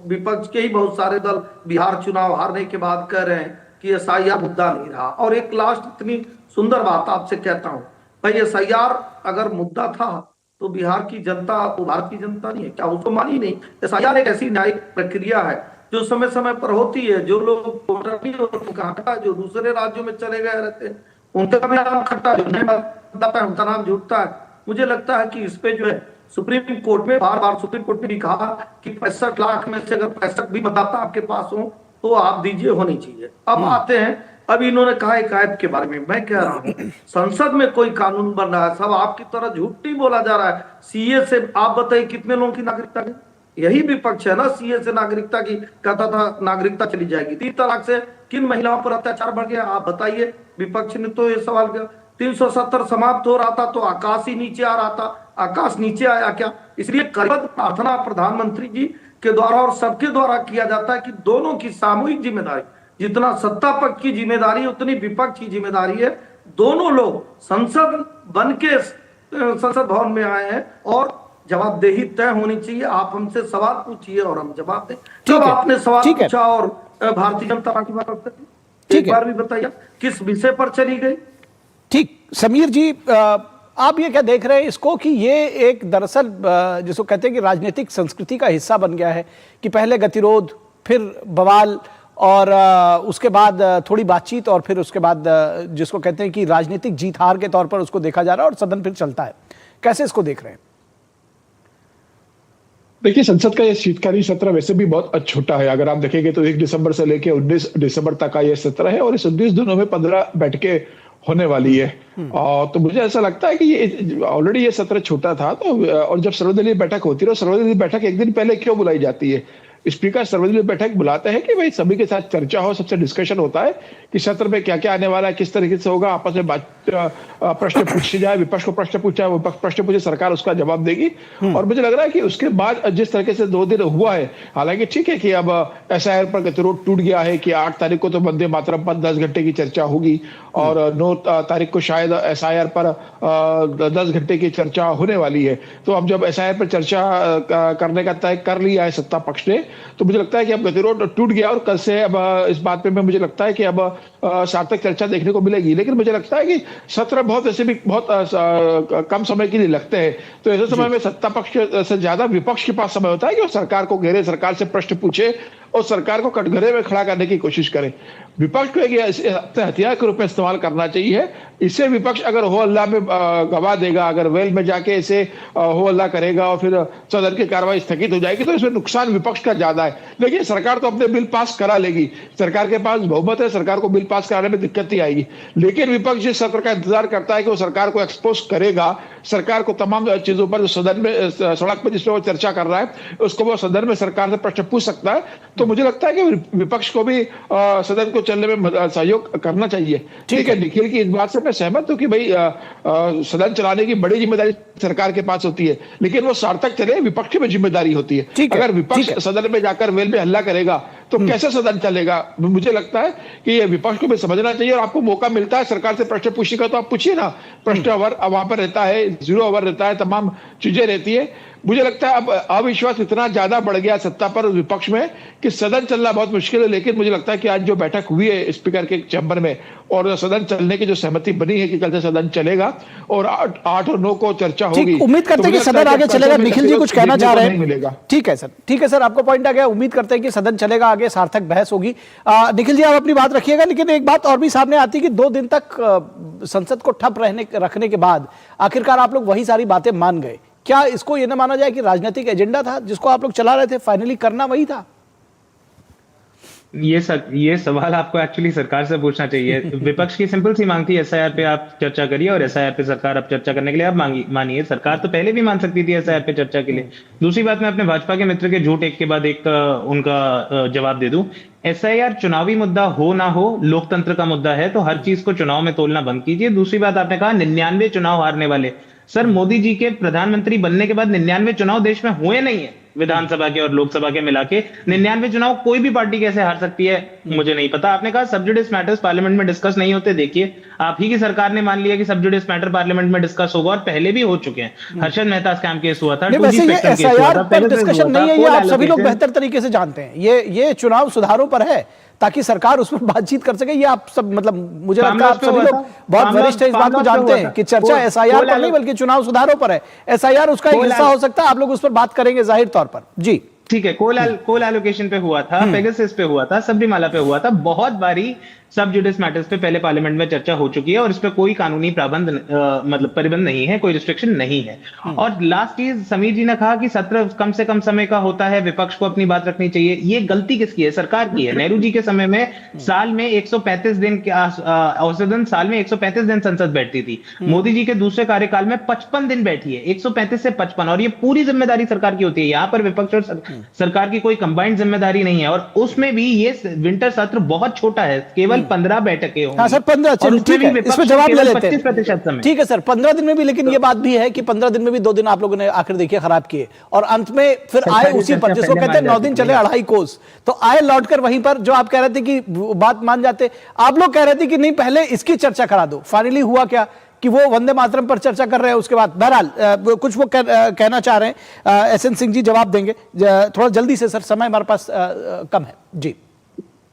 विपक्ष के ही बहुत सारे दल बिहार चुनाव हारने के बाद कह रहे हैं कि SIR मुद्दा नहीं रहा। और एक लास्ट इतनी सुंदर बात आपसे कहता हूं, भाई SIR अगर मुद्दा था तो बिहार की जनता तो भारतीय जनता नहीं है क्या? उसको मानी नहीं। SIR एक ऐसी न्यायिक प्रक्रिया है जो समय समय पर होती है। जो लोग वोटर नहीं होते कहाँ, जो दूसरे राज्यों में चले गए रहते हैं उनका भी नाम खट्टा, जो नहीं मतदाता है उनका नाम जुटता है। मुझे लगता है कि इस पे जो है सुप्रीम कोर्ट में बार बार सुप्रीम कोर्ट ने भी कहा कि 65 लाख में से अगर 65 भी मतदाता आपके पास हो तो आप दीजिए, होनी चाहिए। अब आते हैं, अभी इन्होंने कहा एक ऐप के बारे में, मैं कह रहा हूं संसद में कोई कानून बन रहा है, सब आपकी तरह झूठ नहीं बोला जा रहा है। CA से आप बताइए कितने लोगों की नागरिकता गई? यही विपक्ष है ना, CA से नागरिकता की कहता था नागरिकता चली जाएगी। 3 तलाक से किन महिलाओं पर अत्याचार बढ़ गया? आप बताइए। विपक्ष ने तो ये सवाल किया। 370 समाप्त हो रहा था तो आकाश ही नीचे आ रहा था, आकाश नीचे आया क्या? इसलिए करबद्ध प्रार्थना प्रधानमंत्री जी के द्वारा और सबके द्वारा किया जाता है कि दोनों की सामूहिक जिम्मेदारी, जितना सत्ता पक्ष की जिम्मेदारी उतनी विपक्ष की जिम्मेदारी है। दोनों लोग संसद बन के संसद भवन में आए हैं और जवाबदेही तय होनी चाहिए। आप हमसे सवाल पूछिए और हम जवाब दें। जब आपने सवाल पूछा और भारतीय जनता पार्टी बात करती, एक बार भी बताइए किस विषय पर चली गई? ठीक, समीर जी आप ये क्या देख रहे हैं इसको कि ये एक दरअसल जिसको कहते हैं कि राजनीतिक संस्कृति का हिस्सा बन गया है कि पहले गतिरोध, फिर बवाल और उसके बाद थोड़ी बातचीत और फिर उसके बाद जिसको कहते हैं कि राजनीतिक जीत हार के तौर पर उसको देखा जा रहा है और सदन फिर चलता है। कैसे इसको देख रहे हैं? देखिए, संसद का ये शीतकालीन सत्र वैसे भी बहुत छोटा है। अगर आप देखेंगे तो 1 दिसंबर से लेकर 19 दिसंबर तक का ये सत्र है और इस 19 दिनों में 15 बैठकें होने वाली है। तो मुझे ऐसा लगता है कि ये ऑलरेडी ये सत्र छोटा था, तो और जब सर्वदलीय बैठक होती है, सर्वदलीय बैठक एक दिन पहले क्यों बुलाई जाती है? स्पीकर सर्वदलीय बैठक बुलाते हैं कि भाई सभी के साथ चर्चा हो, सबसे डिस्कशन होता है कि सत्र में क्या क्या आने वाला है, किस तरीके से होगा, आपस में प्रश्न पूछे जाए, विपक्ष को प्रश्न पूछा, विपक्ष प्रश्न पूछे, सरकार उसका जवाब देगी। और मुझे लग रहा है कि उसके बाद जिस तरीके से 2 दिन हुआ है, हालांकि ठीक है कि अब SIR पर गतिरोध टूट गया है कि 8 तारीख को तो वंदे मातरम पर 10 घंटे की चर्चा होगी और 9 तारीख को शायद SIR पर 10 घंटे की चर्चा होने वाली है। तो अब जब SIR पर चर्चा करने का तय कर लिया है सत्ता पक्ष ने, तो मुझे लगता है कि अब गतिरोध टूट गया और कल से अब इस बात पे मुझे लगता है कि अब सार्थक चर्चा देखने को मिलेगी। लेकिन मुझे लगता है कि सत्र बहुत ऐसे भी बहुत कम समय के लिए लगते हैं, तो ऐसे समय में सत्ता पक्ष से ज्यादा विपक्ष के पास समय होता है कि वो सरकार को घेरे, सरकार से प्रश्न पूछे और सरकार को कटघरे में खड़ा करने की कोशिश करे। विपक्ष को एक हथियार के रूप में इस्तेमाल करना चाहिए। इसे विपक्ष अगर हो अल्लाह में गवा देगा, अगर वेल में जाके इसे हो अल्लाह करेगा और फिर सदन की कार्रवाई स्थगित हो जाएगी, तो इसमें नुकसान विपक्ष का ज्यादा है। लेकिन सरकार तो अपने बिल पास करा लेगी, सरकार के पास बहुमत है, सरकार को बिल पास कराने में दिक्कत नहीं आएगी। लेकिन विपक्ष जिस सत्र का इंतजार करता है कि वो सरकार को एक्सपोज करेगा, सरकार को तमाम चीजों पर जो सदन में सड़क पर जिसमें वो चर्चा कर रहा है उसको वो सदन में सरकार से प्रश्न पूछ सकता है। तो मुझे लगता है कि विपक्ष को भी सदन को चलने में सहयोग करना चाहिए। ठीक है, निखिल की इस बात से मैं सहमत हूं कि भाई सदन चलाने की बड़ी जिम्मेदारी सरकार के पास होती है, लेकिन वो सार्थक चले विपक्ष की जिम्मेदारी होती है। अगर विपक्ष सदन में जाकर वेल में हल्ला करेगा तो कैसे सदन चलेगा? मुझे लगता है कि ये विपक्ष को भी समझना चाहिए और आपको मौका मिलता है सरकार से प्रश्न पूछने का तो आप पूछिए ना। प्रश्न अवर वहां पर रहता है, 0 ओवर रहता है, तमाम चीजें रहती है। मुझे लगता है अब अविश्वास इतना ज्यादा बढ़ गया सत्ता पर विपक्ष में कि सदन चलना बहुत मुश्किल है। लेकिन मुझे लगता है कि आज जो बैठक हुई है स्पीकर के चैम्बर में और सदन चलने की जो सहमति बनी है कि कल से सदन चलेगा और 8 और 9 को चर्चा होगी, उम्मीद करते हैं कि सदन आगे चलेगा। निखिल जी कुछ कहना चाह रहे हैं? ठीक है सर, ठीक है सर, आपको पॉइंट आ गया। उम्मीद करते हैं कि सदन चलेगा, आगे सार्थक बहस होगी। निखिल जी आप अपनी बात रखिएगा, लेकिन एक बात और भी सामने आती है कि 2 दिन तक संसद को ठप रखने के बाद आखिरकार आप लोग वही सारी बातें मान गए। क्या इसको ये ना माना जाए कि राजनीतिक एजेंडा था जिसको आप लोग चला रहे थे, फाइनली करना वही था? ये सवाल आपको एक्चुअली सरकार से पूछना चाहिए। विपक्ष की सिंपल सी मांग थी SIR पे आप चर्चा करिए और SIR पे सरकार अब चर्चा करने के लिए अब मानिए। सरकार तो पहले भी मान सकती थी SIR पे चर्चा के लिए। दूसरी बात, मैं अपने भाजपा के मित्र के झूठ एक के बाद एक उनका जवाब दे दूं। SIR चुनावी मुद्दा हो ना हो, लोकतंत्र का मुद्दा है, तो हर चीज को चुनाव में तोलना बंद कीजिए। दूसरी बात, आपने कहा 99 चुनाव हारने वाले। सर, मोदी जी के प्रधानमंत्री बनने के बाद 99 चुनाव देश में हुए नहीं है, विधानसभा के और लोकसभा के मिला के। 99 चुनाव कोई भी पार्टी कैसे हार सकती है मुझे नहीं पता। आपने कहा सब जुडिस मैटर्स पार्लियामेंट में डिस्कस नहीं होते। देखिए, आप ही की सरकार ने मान लिया कि सब जुडिस मैटर पार्लियामेंट में डिस्कस होगा और पहले भी हो चुके हैं। हर्षद मेहता स्कैम केस हुआ था, 2G स्पेक्ट्रम केस हुआ था, पर डिस्कशन नहीं है, ये आप सभी लोग बेहतर तरीके से जानते हैं। ये चुनाव सुधारों पर है ताकि सरकार उस पर बातचीत कर सके। ये आप सब मतलब मुझे लगता है आप सभी लोग बहुत वरिष्ठ इस बात को जानते हैं कि चर्चा SIR पर नहीं बल्कि चुनाव सुधारों पर है। SIR उसका एक हिस्सा हो सकता है, आप लोग उस पर बात करेंगे जाहिर तौर पर। जी ठीक है, कोल एलोकेशन पे हुआ था, पेगासस पे हुआ था, सबरीमाला पे हुआ था। बहुत बारी सब जुडिस मैटर्स पे पहले पार्लियामेंट में चर्चा हो चुकी है और इस पे कोई कानूनी मतलब प्रतिबंध नहीं है, कोई रिस्ट्रिक्शन नहीं है। और लास्ट चीज, समीर जी ने कहा कि सत्र कम से कम समय का होता है, विपक्ष को अपनी बात रखनी चाहिए। ये गलती किसकी है? सरकार की है। नेहरू जी के समय में साल में 135 दिन के औसतन साल में 135 दिन संसद बैठती थी। मोदी जी के दूसरे कार्यकाल में 55 दिन बैठी है, 135 से 55, और ये पूरी जिम्मेदारी सरकार की होती है। यहाँ पर विपक्ष और सरकार की कोई कंबाइंड जिम्मेदारी नहीं है। और उसमें भी ये विंटर सत्र बहुत छोटा है, केवल 15 बैठकें होंगी। हाँ सर, 15, ठीक है, इसमें जवाब ले लेते हैं। ठीक है सर, 15 दिन में भी, लेकिन ये बात भी है कि 15 दिन में भी 2 दिन आप लोगों ने आखिर देखिए खराब किए और अंत में फिर आए उसी पर, जिसको कहते हैं 9 दिन चले 2.5 कोस, तो आए लौटकर वहीं पर जो आप कह रहे थे कि बात मान जाते। आप लोग कह रहे थे कि नहीं पहले इसकी चर्चा करा दो। फाइनली हुआ क्या कि वो वंदे मातरम पर चर्चा कर रहे हैं, उसके बाद बहरहाल कुछ वो कहना चाह रहे हैं। SN सिंह जी जवाब देंगे थोड़ा जल्दी से सर, समय हमारे पास कम है। जी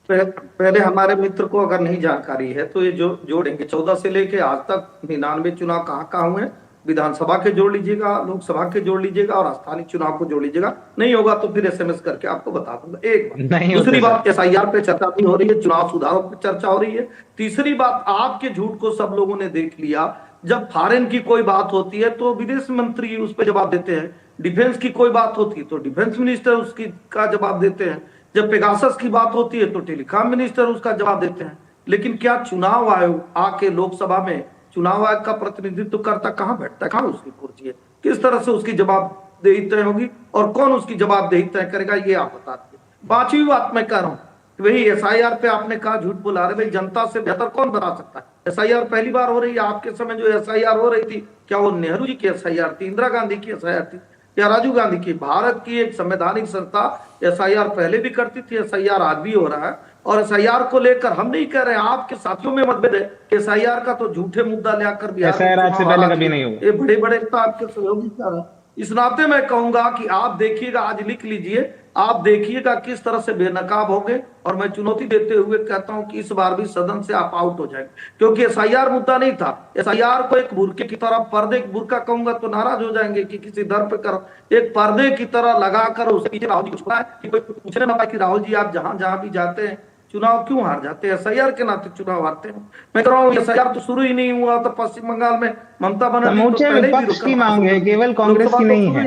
पहले हमारे मित्र को अगर नहीं जानकारी है तो ये जो जोड़ेंगे 14 से लेके आज तक 99 चुनाव कहाँ हुए, विधानसभा के जोड़ लीजिएगा, लोकसभा के जोड़ लीजिएगा और स्थानीय चुनाव को जोड़ लीजिएगा। नहीं होगा तो फिर SMS करके आपको बता दूंगा। एक बात। दूसरी बात, SIR पे चर्चा नहीं हो रही है, चुनाव सुधारों पर चर्चा हो रही है। तीसरी बात, आपके झूठ को सब लोगों ने देख लिया। जब फॉरेन की कोई बात होती है तो विदेश मंत्री उस पर जवाब देते हैं, डिफेंस की कोई बात होती है तो डिफेंस मिनिस्टर उसकी का जवाब देते हैं, जब पेगासस की बात होती है तो टेलीकॉम मिनिस्टर उसका जवाब देते हैं। लेकिन क्या चुनाव आयोग आके लोकसभा में चुनाव आयोग का प्रतिनिधित्व करता कहाँ बैठता है, कहाँ उसकी कुर्सी है, किस तरह से उसकी जवाबदेही तय होगी और कौन उसकी जवाबदेही तय करेगा, ये आप बता दीजिए। पांचवी बात मैं कह रहा हूँ, वही एसआईआर पे आपने कहा झूठ बुला रहे, भाई जनता से बेहतर कौन बता सकता है? एसआईआर पहली बार हो रही है। आपके समय जो एसआईआर हो रही थी, क्या वो नेहरू जी की एसआईआर थी, इंदिरा गांधी की एसआईआर थी या राजीव गांधी की? भारत की एक संवैधानिक संस्था एसआईआर पहले भी करती थी, एसआईआर आज भी हो रहा है। और एसआईआर को लेकर हम नहीं कह रहे हैं, आपके साथियों में मतभेद है। एसआईआर का तो झूठे मुद्दा लेकर बिहार एसआईआर आज से पहले कभी नहीं हुआ। ये बड़े बड़े आपके सहयोगी कर रहे हैं। इस नाते मैं कहूंगा कि आप देखिएगा, आज लिख लीजिए, आप देखिएगा किस तरह से बेनकाब होंगे। और मैं चुनौती देते हुए कहता हूं कि इस बार भी सदन से आप आउट हो जाएंगे, क्योंकि एसआईआर मुद्दा नहीं था। एसआईआर को एक बुरके की तरह, पर्दे बुरका कहूंगा तो नाराज हो जाएंगे कि किसी दर पे करो, एक पर्दे की तरह लगाकर उसके पीछे राहुल जी को छुपा है कि कोई पूछने ना पाए कि राहुल जी आप जहां जहां भी जाते हैं चुनाव क्यों हार जाते हैं? एसआईआर के नाते चुनाव हारते हैं। मैं कह रहा हूँ एसआईआर तो शुरू ही नहीं हुआ तो पश्चिम बंगाल में ममता बनर्जी तो पहले ही विपक्ष की मांग है, केवल कांग्रेस की नहीं है।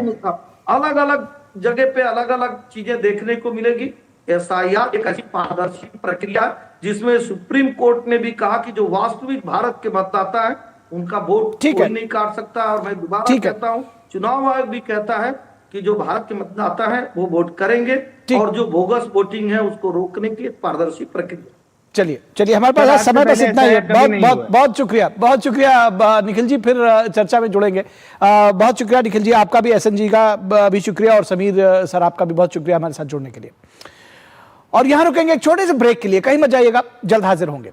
अलग अलग जगह पे अलग अलग चीजें देखने को मिलेगी। एसआईआर एक ऐसी पारदर्शी प्रक्रिया जिसमें सुप्रीम कोर्ट ने भी कहा कि जो वास्तविक भारत के मतदाता है उनका वोट कोई नहीं काट सकता। और मैं दोबारा कहता हूँ, चुनाव आयोग भी कहता है कि जो भारत के मतदाता है वो वोट करेंगे और जो बोगस वोटिंग है उसको रोकने की पारदर्शी प्रक्रिया। चलिए हमारे पास समय बस इतना ही है। बहुत शुक्रिया निखिल जी, फिर चर्चा में जुड़ेंगे। बहुत शुक्रिया निखिल जी, आपका भी, एसएन जी का भी शुक्रिया, और समीर सर आपका भी बहुत शुक्रिया हमारे साथ जुड़ने के लिए। और यहां रुकेंगे एक छोटे से ब्रेक के लिए, कहीं मत जाइएगा, जल्द हाजिर होंगे।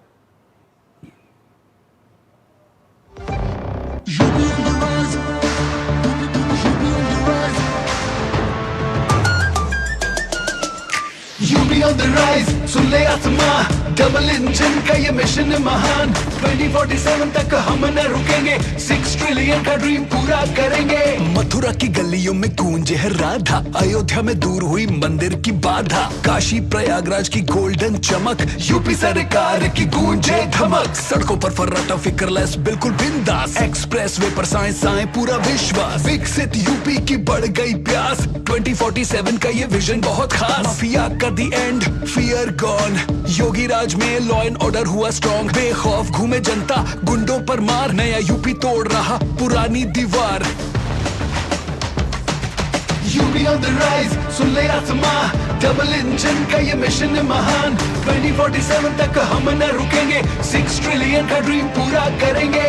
UP on the rise, सुन ले आसमां, डबल इंजन का ये मिशन महान। 2047 तक हम न रुकेंगे, 6 ट्रिलियन का ड्रीम पूरा करेंगे। मथुरा की गलियों में गूंजे है राधा, अयोध्या में दूर हुई मंदिर की बाधा, काशी प्रयागराज की गोल्डन चमक, यूपी सरकार की गूंजे धमक। सड़कों पर फर्राटा फिक्रलेस बिल्कुल बिंदास, एक्सप्रेस वे पर साइंस आए पूरा विश्वास। विकसित यूपी की बढ़ गई प्यास, 2047 का ये विजन बहुत खास। माफिया का दी एंड, फियर गॉन, योगी राज में लॉ एंड ऑर्डर हुआ स्ट्रॉन्ग। बेखौफ घूमे जनता, गुंडों पर मार, नया यूपी तोड़ रहा पुरानी दीवार। यूपी ऑन द राइज, सुन ले आसमां, डबल इंजन का ये मिशन महान। 2047 तक हम न रुकेंगे, 6 ट्रिलियन का ड्रीम पूरा करेंगे।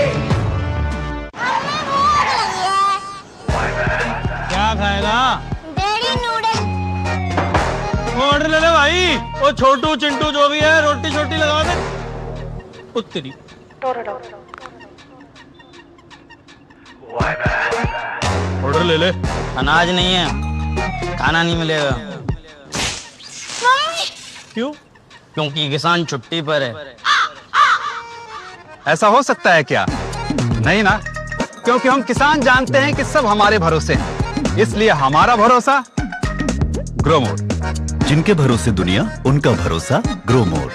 क्या खाएगा? ऑर्डर ले ले भाई, वो छोटू चिंटू जो भी है, रोटी छोटी लगा दे। उत्तरी ऑर्डर ले ले। अनाज नहीं है, खाना नहीं मिलेगा। क्यों? क्योंकि किसान छुट्टी पर है। ऐसा हो सकता है क्या? नहीं ना, क्योंकि हम किसान जानते हैं कि सब हमारे भरोसे हैं, इसलिए हमारा भरोसा ग्रो मोर। जिनके भरोसे दुनिया, उनका भरोसा ग्रो मोर।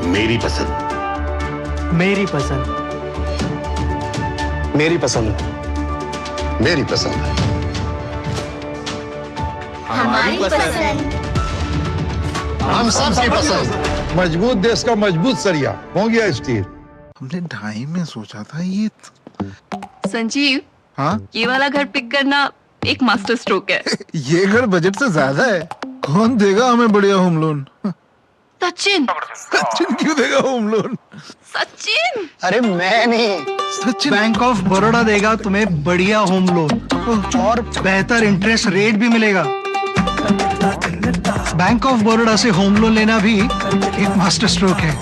मेरी पसंद, मेरी पसंद, मेरी पसंद, मेरी पसंद, हमारी पसंद, हम सबकी पसंद। मजबूत देश का मजबूत सरिया हो गया स्टील। हमने 2.5 में सोचा था ये। संजीव, हाँ, ये वाला घर पिक करना एक मास्टर स्ट्रोक है। ये घर बजट से ज्यादा है। कौन देगा हमें बढ़िया होम लोन? सचिन। सचिन क्यों देगा होम लोन? सचिन? अरे मैं नहीं, सचिन। बैंक ऑफ बड़ौदा देगा तुम्हें बढ़िया होम लोन और बेहतर इंटरेस्ट रेट भी मिलेगा। बैंक ऑफ बड़ौदा से होम लोन लेना भी एक मास्टर स्ट्रोक है।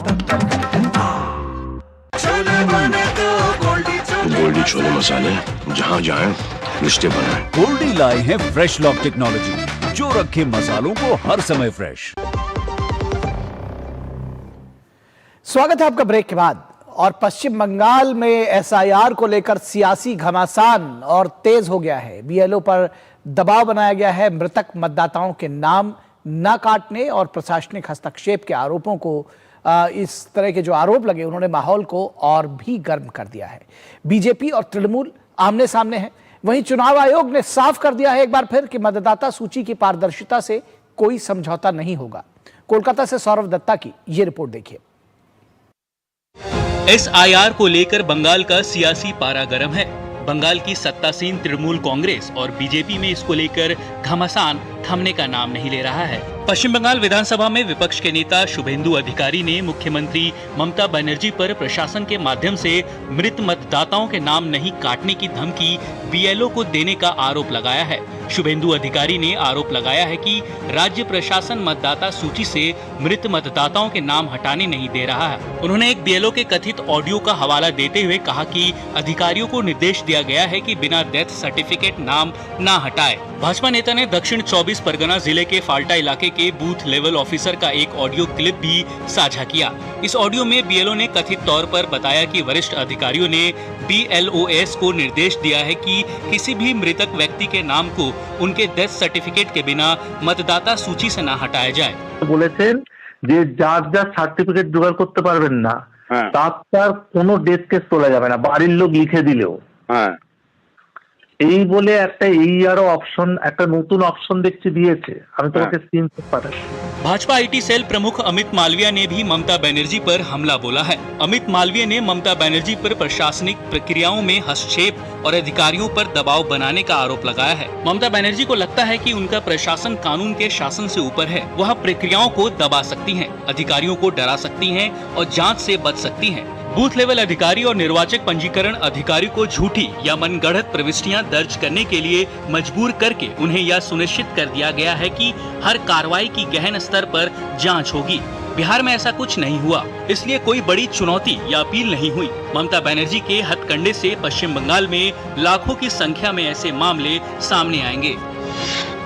गोल्डी छोले मसाले, जहाँ जाएं रिश्ते बनाएं। गोल्डी लाए हैं फ्रेश लॉक टेक्नोलॉजी, जो रखे मसालों को हर समय फ्रेश। स्वागत है आपका ब्रेक के बाद। और पश्चिम बंगाल में एसआईआर को लेकर सियासी घमासान और तेज हो गया है। बीएलओ पर दबाव बनाया गया है। मृतक मतदाताओं के नाम न काटने और प्रशासनिक हस्तक्षेप के आरोपों को, इस तरह के जो आरोप लगे, उन्होंने माहौल को और भी गर्म कर दिया है। बीजेपी और तृणमूल आमने सामने हैं। वहीं चुनाव आयोग ने साफ कर दिया है एक बार फिर कि मतदाता सूची की पारदर्शिता से कोई समझौता नहीं होगा। कोलकाता से सौरभ दत्ता की यह रिपोर्ट देखिए। एसआईआर को लेकर बंगाल का सियासी पारा गर्म है। बंगाल की सत्तासीन तृणमूल कांग्रेस और बीजेपी में इसको लेकर घमासान थमने का नाम नहीं ले रहा है। पश्चिम बंगाल विधानसभा में विपक्ष के नेता शुभेंदु अधिकारी ने मुख्यमंत्री ममता बनर्जी पर प्रशासन के माध्यम से मृत मतदाताओं के नाम नहीं काटने की धमकी बीएलओ को देने का आरोप लगाया है। शुभेंदु अधिकारी ने आरोप लगाया है कि राज्य प्रशासन मतदाता सूची से मृत मतदाताओं के नाम हटाने नहीं दे रहा है। उन्होंने एक बीएलओ के कथित ऑडियो का हवाला देते हुए कहा कि अधिकारियों को निर्देश दिया गया है कि बिना डेथ सर्टिफिकेट नाम न हटाए। भाजपा नेता ने दक्षिण 24 परगना जिले के फाल्टा इलाके के बूथ लेवल ऑफिसर का एक ऑडियो क्लिप भी साझा किया। इस ऑडियो में बीएलओ ने कथित तौर पर बताया कि वरिष्ठ अधिकारियों ने बीएलओएस को निर्देश दिया है कि किसी भी मृतक व्यक्ति के नाम को उनके डेथ सर्टिफिकेट के बिना मतदाता सूची से न हटाया जाए। বলেছেন যে যার যার সার্টিফিকেট জোগাড় করতে পারবেন না তার কোনো ডেথ কেস তোলা যাবে না, বাড়ির লোক লিখে দিলেও। এই বলে একটা এইআরও অপশন, একটা নতুন অপশন দেখছি দিয়েছে। আমি তোমাকে স্ক্রিনশট পাঠাচ্ছি। भाजपा आईटी सेल प्रमुख अमित मालविया ने भी ममता बनर्जी पर हमला बोला है। अमित मालविया ने ममता बनर्जी पर प्रशासनिक प्रक्रियाओं में हस्तक्षेप और अधिकारियों पर दबाव बनाने का आरोप लगाया है। ममता बनर्जी को लगता है कि उनका प्रशासन कानून के शासन से ऊपर है। वह प्रक्रियाओं को दबा सकती हैं, अधिकारियों को डरा सकती हैं और जांच से बच सकती हैं। बूथ लेवल अधिकारी और निर्वाचक पंजीकरण अधिकारी को झूठी या मनगढ़ंत प्रविष्टियां दर्ज करने के लिए मजबूर करके उन्हें यह सुनिश्चित कर दिया गया है कि हर कार्रवाई की गहन स्तर पर जांच होगी। बिहार में ऐसा कुछ नहीं हुआ, इसलिए कोई बड़ी चुनौती या अपील नहीं हुई। ममता बनर्जी के हथकंडे से पश्चिम बंगाल में लाखों की संख्या में ऐसे मामले सामने आएंगे।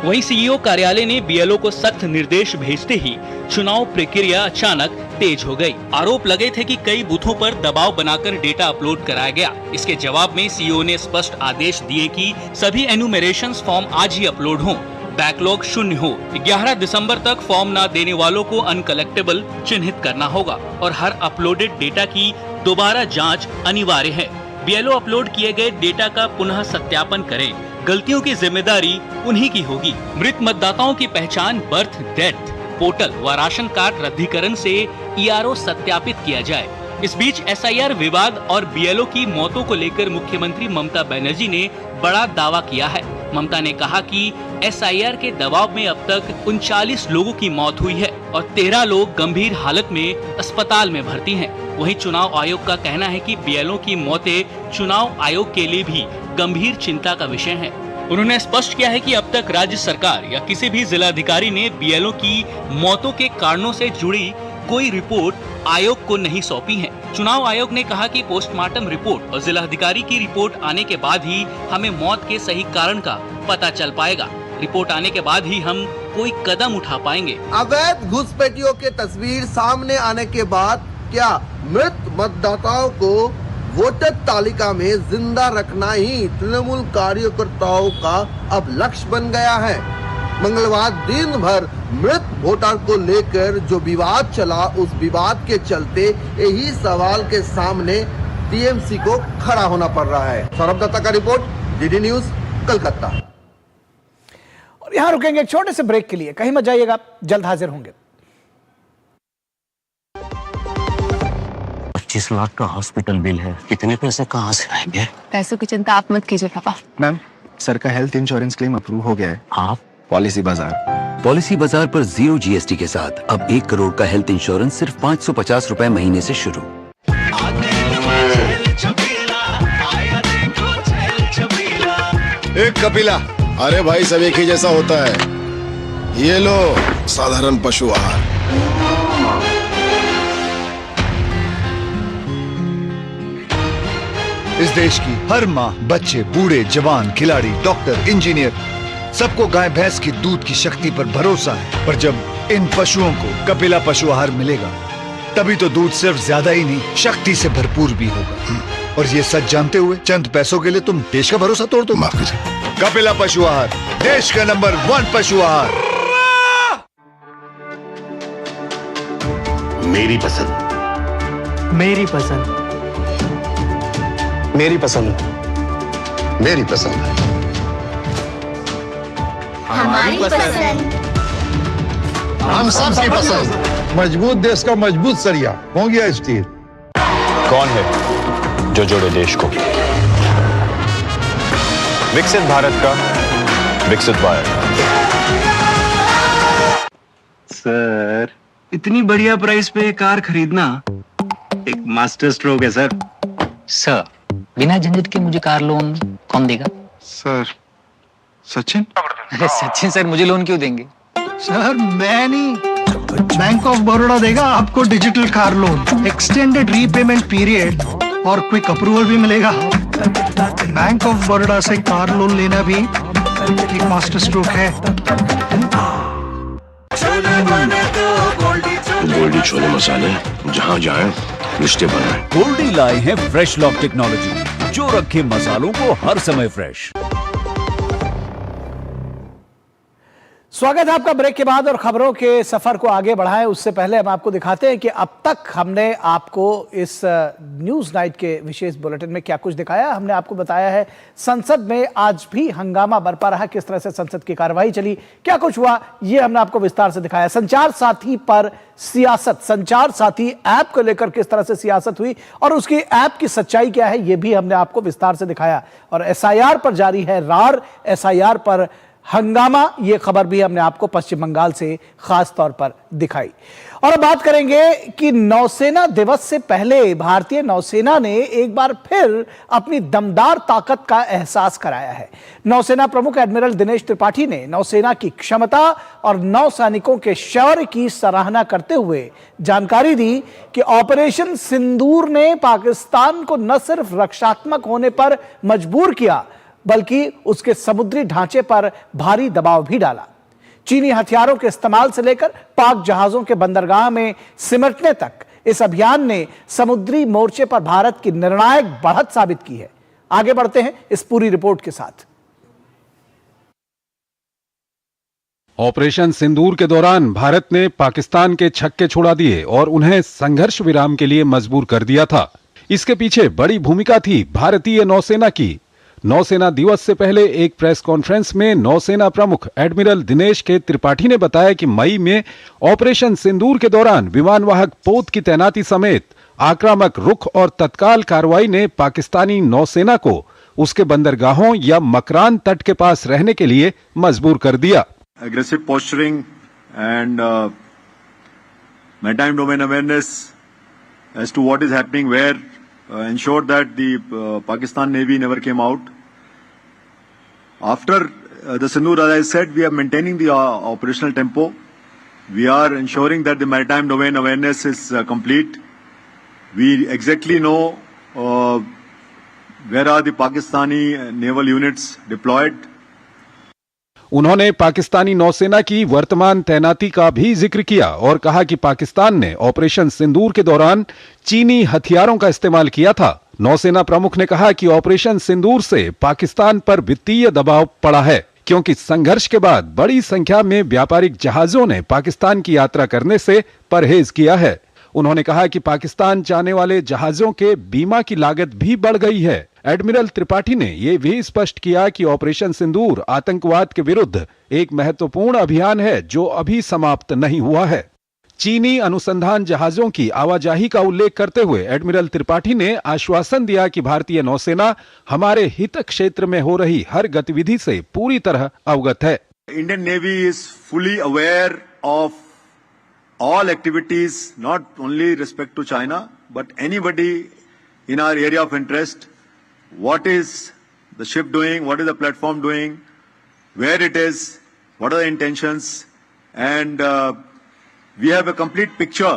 वहीं सीईओ कार्यालय ने बीएलओ को सख्त निर्देश भेजते ही चुनाव प्रक्रिया अचानक तेज हो गई। आरोप लगे थे कि कई बूथों पर दबाव बनाकर डेटा अपलोड कराया गया। इसके जवाब में सीईओ ने स्पष्ट आदेश दिए कि सभी एनुमरेशन फॉर्म आज ही अपलोड हों, बैकलॉग शून्य हो। 11 दिसंबर तक फॉर्म न देने वालों को अनकलेक्टेबल चिन्हित करना होगा और हर अपलोडेड डेटा की दोबारा जांच अनिवार्य है। बीएलओ अपलोड किए गए डेटा का पुनः सत्यापन करें। गलतियों की जिम्मेदारी उन्हीं की होगी। मृत मतदाताओं की पहचान, बर्थ, डेथ पोर्टल व राशन कार्ड रद्दीकरण से ईआरओ सत्यापित किया जाए। इस बीच एसआईआर विवाद और बीएलओ की मौतों को लेकर मुख्यमंत्री ममता बनर्जी ने बड़ा दावा किया है। ममता ने कहा कि एसआईआर के दबाव में अब तक 39 लोगों की मौत हुई है और 13 लोग गंभीर हालत में अस्पताल में भर्ती हैं। वहीं चुनाव आयोग का कहना है कि बीएलओ की मौतें चुनाव आयोग के लिए भी गंभीर चिंता का विषय है। उन्होंने स्पष्ट किया है कि अब तक राज्य सरकार या किसी भी जिलाधिकारी ने बीएलओ की मौतों के कारणों से जुड़ी कोई रिपोर्ट आयोग को नहीं सौंपी है। चुनाव आयोग ने कहा कि पोस्टमार्टम रिपोर्ट और जिलाधिकारी की रिपोर्ट आने के बाद ही हमें मौत के सही कारण का पता चल पाएगा। रिपोर्ट आने के बाद ही हम कोई कदम उठा पाएंगे। अवैध घुसपैठियों के तस्वीर सामने आने के बाद क्या मृत मतदाताओं को वोटर तालिका में जिंदा रखना ही तृणमूल कार्यकर्ताओं का अब लक्ष्य बन गया है? मंगलवार दिन भर मृत वोटर को लेकर जो विवाद चला, उस विवाद के चलते यही सवाल के सामने टीएमसी को खड़ा होना पड़ रहा है। सौरभ दत्ता का रिपोर्ट, डीडी न्यूज, कलकत्ता। और यहाँ रुकेंगे एक छोटे से ब्रेक के लिए, कहीं मत जाइएगा, जल्द हाजिर होंगे। 25 लाख का हॉस्पिटल बिल है, कितने पैसे कहाँ से आएंगे? पैसों की चिंता आप मत कीजिए पापा। मैम, सर का हेल्थ इंश्योरेंस क्लेम अप्रूव हो गया है। आप? पॉलिसी बाजार। पॉलिसी बाजार पर 0 GST के साथ अब 1 करोड़ का हेल्थ इंश्योरेंस सिर्फ 550 रुपए महीने से शुरू। एक कपिला, अरे भाई सब एक ही जैसा होता है। ये लो साधारण पशु आहार। इस देश की हर माँ, बच्चे, बूढ़े, जवान, खिलाड़ी, डॉक्टर, इंजीनियर, सबको गाय भैंस की दूध की शक्ति पर भरोसा है। पर जब इन पशुओं को कपिला पशु आहार मिलेगा, तभी तो दूध सिर्फ ज्यादा ही नहीं, शक्ति से भरपूर भी होगा। और ये सच जानते हुए चंद पैसों के लिए तुम देश का भरोसा तोड़ दो। माफ कीजिए। कपिला पशु आहार, देश का नंबर 1 पशु आहार। मेरी पसंद। मेरी पसंद। मेरी पसंद। मेरी पसंद। हमारी पसंद। हम सबकी पसंद। मजबूत देश का मजबूत सरिया हो गया स्टील। कौन है जो जोड़े देश को? विकसित भारत का विकसित भारत। सर, इतनी बढ़िया प्राइस पे कार खरीदना एक मास्टर स्ट्रोक है सर। सर, बिना झंझट के मुझे कार लोन कौन देगा? सर, सचिन? अरे सचिन सर मुझे लोन क्यों देंगे? सर मैं नहीं, बैंक ऑफ बड़ौदा देगा आपको digital car loan, extended repayment period और क्विक अप्रूवल भी मिलेगा। बैंक ऑफ बड़ौदा से कार लोन लेना भी एक मास्टर स्ट्रोक है। गोल्डी छोले मसाले, जहाँ जाए रिश्ते बनाए। गोल्डी लाए हैं फ्रेश लॉक टेक्नोलॉजी, जो रखे मसालों को हर समय फ्रेश। स्वागत है आपका ब्रेक के बाद और खबरों के सफर को आगे बढ़ाएं उससे पहले हम आपको दिखाते हैं कि अब तक हमने आपको इस न्यूज नाइट के विशेष बुलेटिन में क्या कुछ दिखाया। हमने आपको बताया है संसद में आज भी हंगामा बरपा रहा, किस तरह से संसद की कार्रवाई चली, क्या कुछ हुआ, ये हमने आपको विस्तार से दिखाया। संचार साथी पर सियासत, संचार साथी ऐप को लेकर किस तरह से सियासत हुई और उसकी ऐप की सच्चाई क्या है, यह भी हमने आपको विस्तार से दिखाया। और एसआईआर पर जारी है रार, एसआईआर पर हंगामा, यह खबर भी हमने आपको पश्चिम बंगाल से खास तौर पर दिखाई। और अब बात करेंगे कि नौसेना दिवस से पहले भारतीय नौसेना ने एक बार फिर अपनी दमदार ताकत का एहसास कराया है। नौसेना प्रमुख एडमिरल दिनेश त्रिपाठी ने नौसेना की क्षमता और नौसैनिकों के शौर्य की सराहना करते हुए जानकारी दी कि ऑपरेशन सिंदूर ने पाकिस्तान को न सिर्फ रक्षात्मक होने पर मजबूर किया बल्कि उसके समुद्री ढांचे पर भारी दबाव भी डाला। चीनी हथियारों के इस्तेमाल से लेकर पाक जहाजों के बंदरगाह में सिमटने तक इस अभियान ने समुद्री मोर्चे पर भारत की निर्णायक बढ़त साबित की है। आगे बढ़ते हैं इस पूरी रिपोर्ट के साथ। ऑपरेशन सिंदूर के दौरान भारत ने पाकिस्तान के छक्के छुड़ा दिए और उन्हें संघर्ष विराम के लिए मजबूर कर दिया था। इसके पीछे बड़ी भूमिका थी भारतीय नौसेना की। नौसेना दिवस से पहले एक प्रेस कॉन्फ्रेंस में नौसेना प्रमुख एडमिरल दिनेश के त्रिपाठी ने बताया कि मई में ऑपरेशन सिंदूर के दौरान विमानवाहक पोत की तैनाती समेत आक्रामक रुख और तत्काल कार्रवाई ने पाकिस्तानी नौसेना को उसके बंदरगाहों या मकरान तट के पास रहने के लिए मजबूर कर दिया। Aggressive posturing and maritime domain awareness as to what is happening where ensured that the Pakistan Navy never came out. After the Sindoor, as I said, we are maintaining the operational tempo. We are ensuring that the maritime domain awareness is complete. We exactly know where are the Pakistani naval units deployed. उन्होंने पाकिस्तानी नौसेना की वर्तमान तैनाती का भी जिक्र किया और कहा कि पाकिस्तान ने ऑपरेशन सिंदूर के दौरान चीनी हथियारों का इस्तेमाल किया था। नौसेना प्रमुख ने कहा कि ऑपरेशन सिंदूर से पाकिस्तान पर वित्तीय दबाव पड़ा है क्योंकि संघर्ष के बाद बड़ी संख्या में व्यापारिक जहाजों ने पाकिस्तान की यात्रा करने से परहेज किया है। उन्होंने कहा कि पाकिस्तान जाने वाले जहाजों के बीमा की लागत भी बढ़ गई है। एडमिरल त्रिपाठी ने यह भी स्पष्ट किया कि ऑपरेशन सिंदूर आतंकवाद के विरुद्ध एक महत्वपूर्ण अभियान है जो अभी समाप्त नहीं हुआ है। चीनी अनुसंधान जहाजों की आवाजाही का उल्लेख करते हुए एडमिरल त्रिपाठी ने आश्वासन दिया कि भारतीय नौसेना हमारे हित क्षेत्र में हो रही हर गतिविधि से पूरी तरह अवगत है। Indian Navy is fully aware of all activities, not only respect to China, but anybody in our area of interest. What is the ship doing? What is the platform doing? Where it is? What are the intentions? And we have a complete picture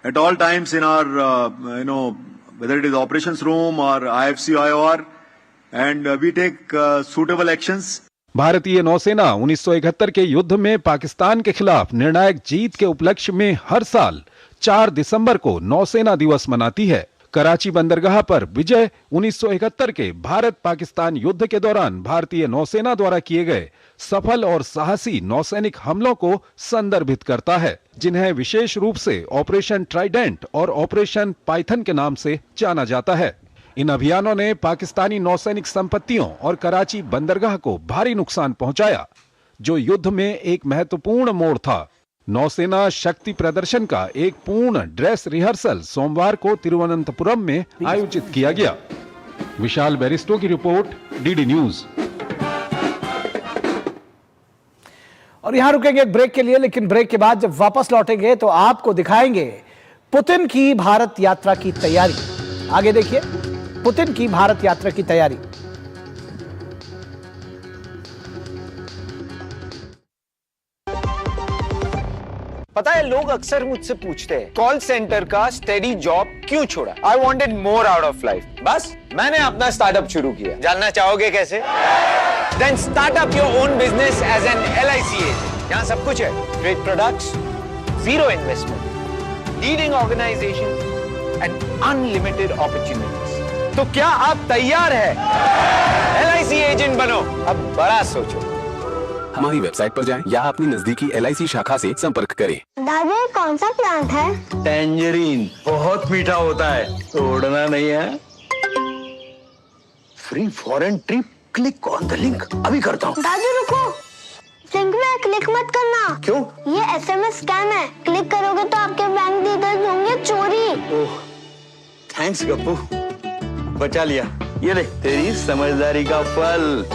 at all times in our, whether it is operations room or IFC IOR, and we take suitable actions. भारतीय नौसेना 1971 के युद्ध में पाकिस्तान के खिलाफ निर्णायक जीत के उपलक्ष्य में हर साल 4 दिसंबर को नौसेना दिवस मनाती है। कराची बंदरगाह पर विजय 1971 के भारत पाकिस्तान युद्ध के दौरान भारतीय नौसेना द्वारा किए गए सफल और साहसी नौसैनिक हमलों को संदर्भित करता है, जिन्हें विशेष रूप से ऑपरेशन ट्राइडेंट और ऑपरेशन पाइथन के नाम से जाना जाता है। इन अभियानों ने पाकिस्तानी नौसैनिक संपत्तियों और कराची बंदरगाह को भारी नुकसान पहुंचाया, जो युद्ध में एक महत्वपूर्ण मोड़ था। नौसेना शक्ति प्रदर्शन का एक पूर्ण ड्रेस रिहर्सल सोमवार को तिरुवनंतपुरम में आयोजित किया गया। विशाल बैरिस्टो की रिपोर्ट, डीडी न्यूज। और यहां रुकेंगे एक ब्रेक के लिए, लेकिन ब्रेक के बाद जब वापस लौटेंगे तो आपको दिखाएंगे पुतिन की भारत यात्रा की तैयारी। आगे देखिए, पुतिन की भारत यात्रा की तैयारी। पता है, लोग अक्सर मुझसे पूछते हैं कॉल सेंटर का स्टेडी जॉब क्यों छोड़ा। I wanted more out of life. बस मैंने अपना स्टार्टअप शुरू किया। जानना चाहोगे कैसे? Then start up your own business as an LIC agent. यहाँ सब कुछ है, great products, zero investment, leading organisation and unlimited opportunities. तो क्या आप तैयार है LIC एजेंट बनो? अब बड़ा सोचो। हमारी वेबसाइट पर जाएं या अपनी नजदीकी LIC शाखा से संपर्क करें। दादा, कौन सा प्लांट है? टेंजरीन, बहुत मीठा होता है, तोड़ना नहीं है। Free foreign trip, click on the link. अभी करता हूँ। दादू रुको, लिंक में क्लिक मत करना। क्यों? ये SMS स्कैम है, क्लिक करोगे तो आपके बैंक डिटेल्स होंगे चोरी। ओह, थैंक्स गप्पू, बचा लिया। ये ले तेरी समझदारी का फल।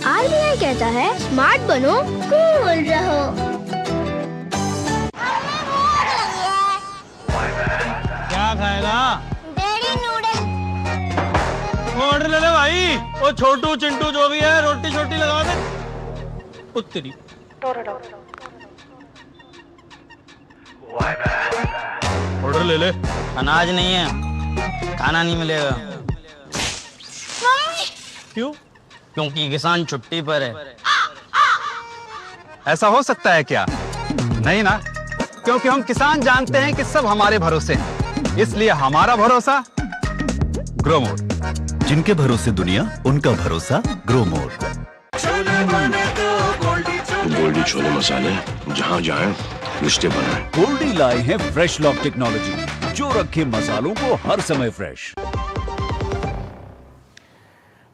RBI कहता है स्मार्ट बनो, कूल रहो। क्या खाएगा? Dairy noodle. ऑर्डर ले ले भाई। वो छोटू चिंटू जो भी है, रोटी छोटी लगा दे। उत्तरी ऑर्डर ले ले। अनाज नहीं है, खाना नहीं मिलेगा। क्यों? क्योंकि किसान छुट्टी पर है। ऐसा हो सकता है क्या? नहीं ना, क्योंकि हम किसान जानते हैं कि सब हमारे भरोसे हैं, इसलिए हमारा भरोसा ग्रोमोर। जिनके भरोसे दुनिया, उनका भरोसा ग्रोमोर। गोल्डी छोले मसाले, जहाँ जाए रिश्ते बनाए। गोल्डी लाए हैं फ्रेश लॉक टेक्नोलॉजी, जो रखे मसालों को हर समय फ्रेश।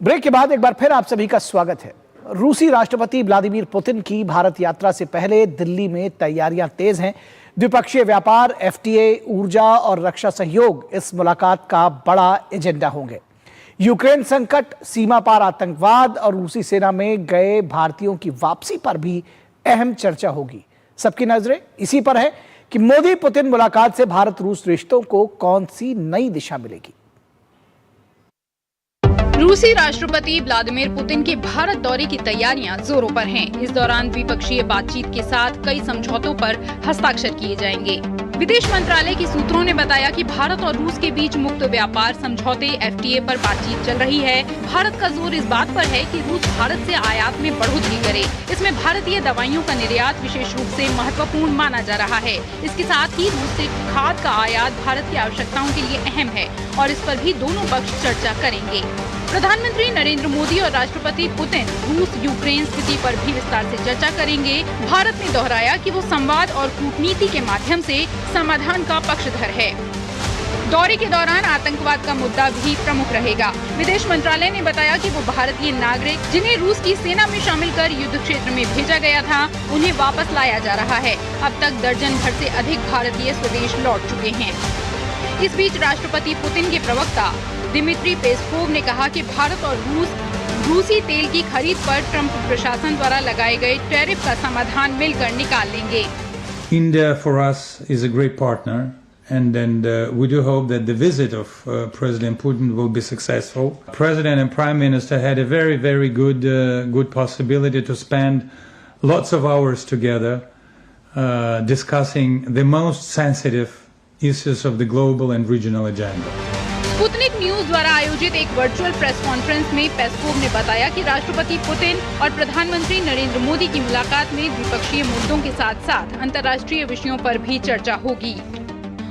ब्रेक के बाद एक बार फिर आप सभी का स्वागत है। रूसी राष्ट्रपति व्लादिमीर पुतिन की भारत यात्रा से पहले दिल्ली में तैयारियां तेज हैं। द्विपक्षीय व्यापार, FTA, ऊर्जा और रक्षा सहयोग इस मुलाकात का बड़ा एजेंडा होंगे। यूक्रेन संकट, सीमा पार आतंकवाद और रूसी सेना में गए भारतीयों की वापसी पर भी अहम चर्चा होगी। सबकी नजरें इसी पर है कि मोदी पुतिन मुलाकात से भारत रूस रिश्तों को कौन सी नई दिशा मिलेगी। रूसी राष्ट्रपति व्लादिमीर पुतिन के भारत दौरे की तैयारियां जोरों पर हैं। इस दौरान द्विपक्षीय बातचीत के साथ कई समझौतों पर हस्ताक्षर किए जाएंगे। विदेश मंत्रालय के सूत्रों ने बताया कि भारत और रूस के बीच मुक्त व्यापार समझौते FTA पर बातचीत चल रही है। भारत का जोर इस बात पर है कि रूस भारत से आयात में बढ़ोतरी करे। इसमें भारतीय दवाइयों का निर्यात विशेष रूप से महत्वपूर्ण माना जा रहा है। इसके साथ ही रूस से खाद का आयात भारत की आवश्यकताओं के लिए अहम है और इस पर भी दोनों पक्ष चर्चा करेंगे। प्रधानमंत्री नरेंद्र मोदी और राष्ट्रपति पुतिन रूस यूक्रेन स्थिति पर भी विस्तार से चर्चा करेंगे। भारत ने दोहराया कि वो संवाद और कूटनीति के माध्यम से समाधान का पक्षधर है। दौरे के दौरान आतंकवाद का मुद्दा भी प्रमुख रहेगा। विदेश मंत्रालय ने बताया कि वो भारतीय नागरिक जिन्हें रूस की सेना में शामिल कर युद्ध क्षेत्र में भेजा गया था, उन्हें वापस लाया जा रहा है। अब तक दर्जन भर से अधिक भारतीय स्वदेश लौट चुके हैं। इस बीच राष्ट्रपति पुतिन के प्रवक्ता दिमित्री पेस्कोव ने कहा कि भारत और रूसी तेल की खरीद पर ट्रंप प्रशासन द्वारा लगाए गए टैरिफ का समाधान मिलकर निकाल लेंगे। India for us is a great partner, and we do hope that the visit of President Putin will be successful. President and Prime Minister had a very, very good possibility to spend lots of hours together discussing the most sensitive issues of the global and regional agenda. Sputnik news द्वारा आयोजित एक virtual press conference में Peskov ने बताया कि राष्ट्रपति Putin और प्रधानमंत्री नरेंद्र मोदी की मुलाकात में द्विपक्षीय मुद्दों के साथ साथ अंतर्राष्ट्रीय विषयों पर भी चर्चा होगी।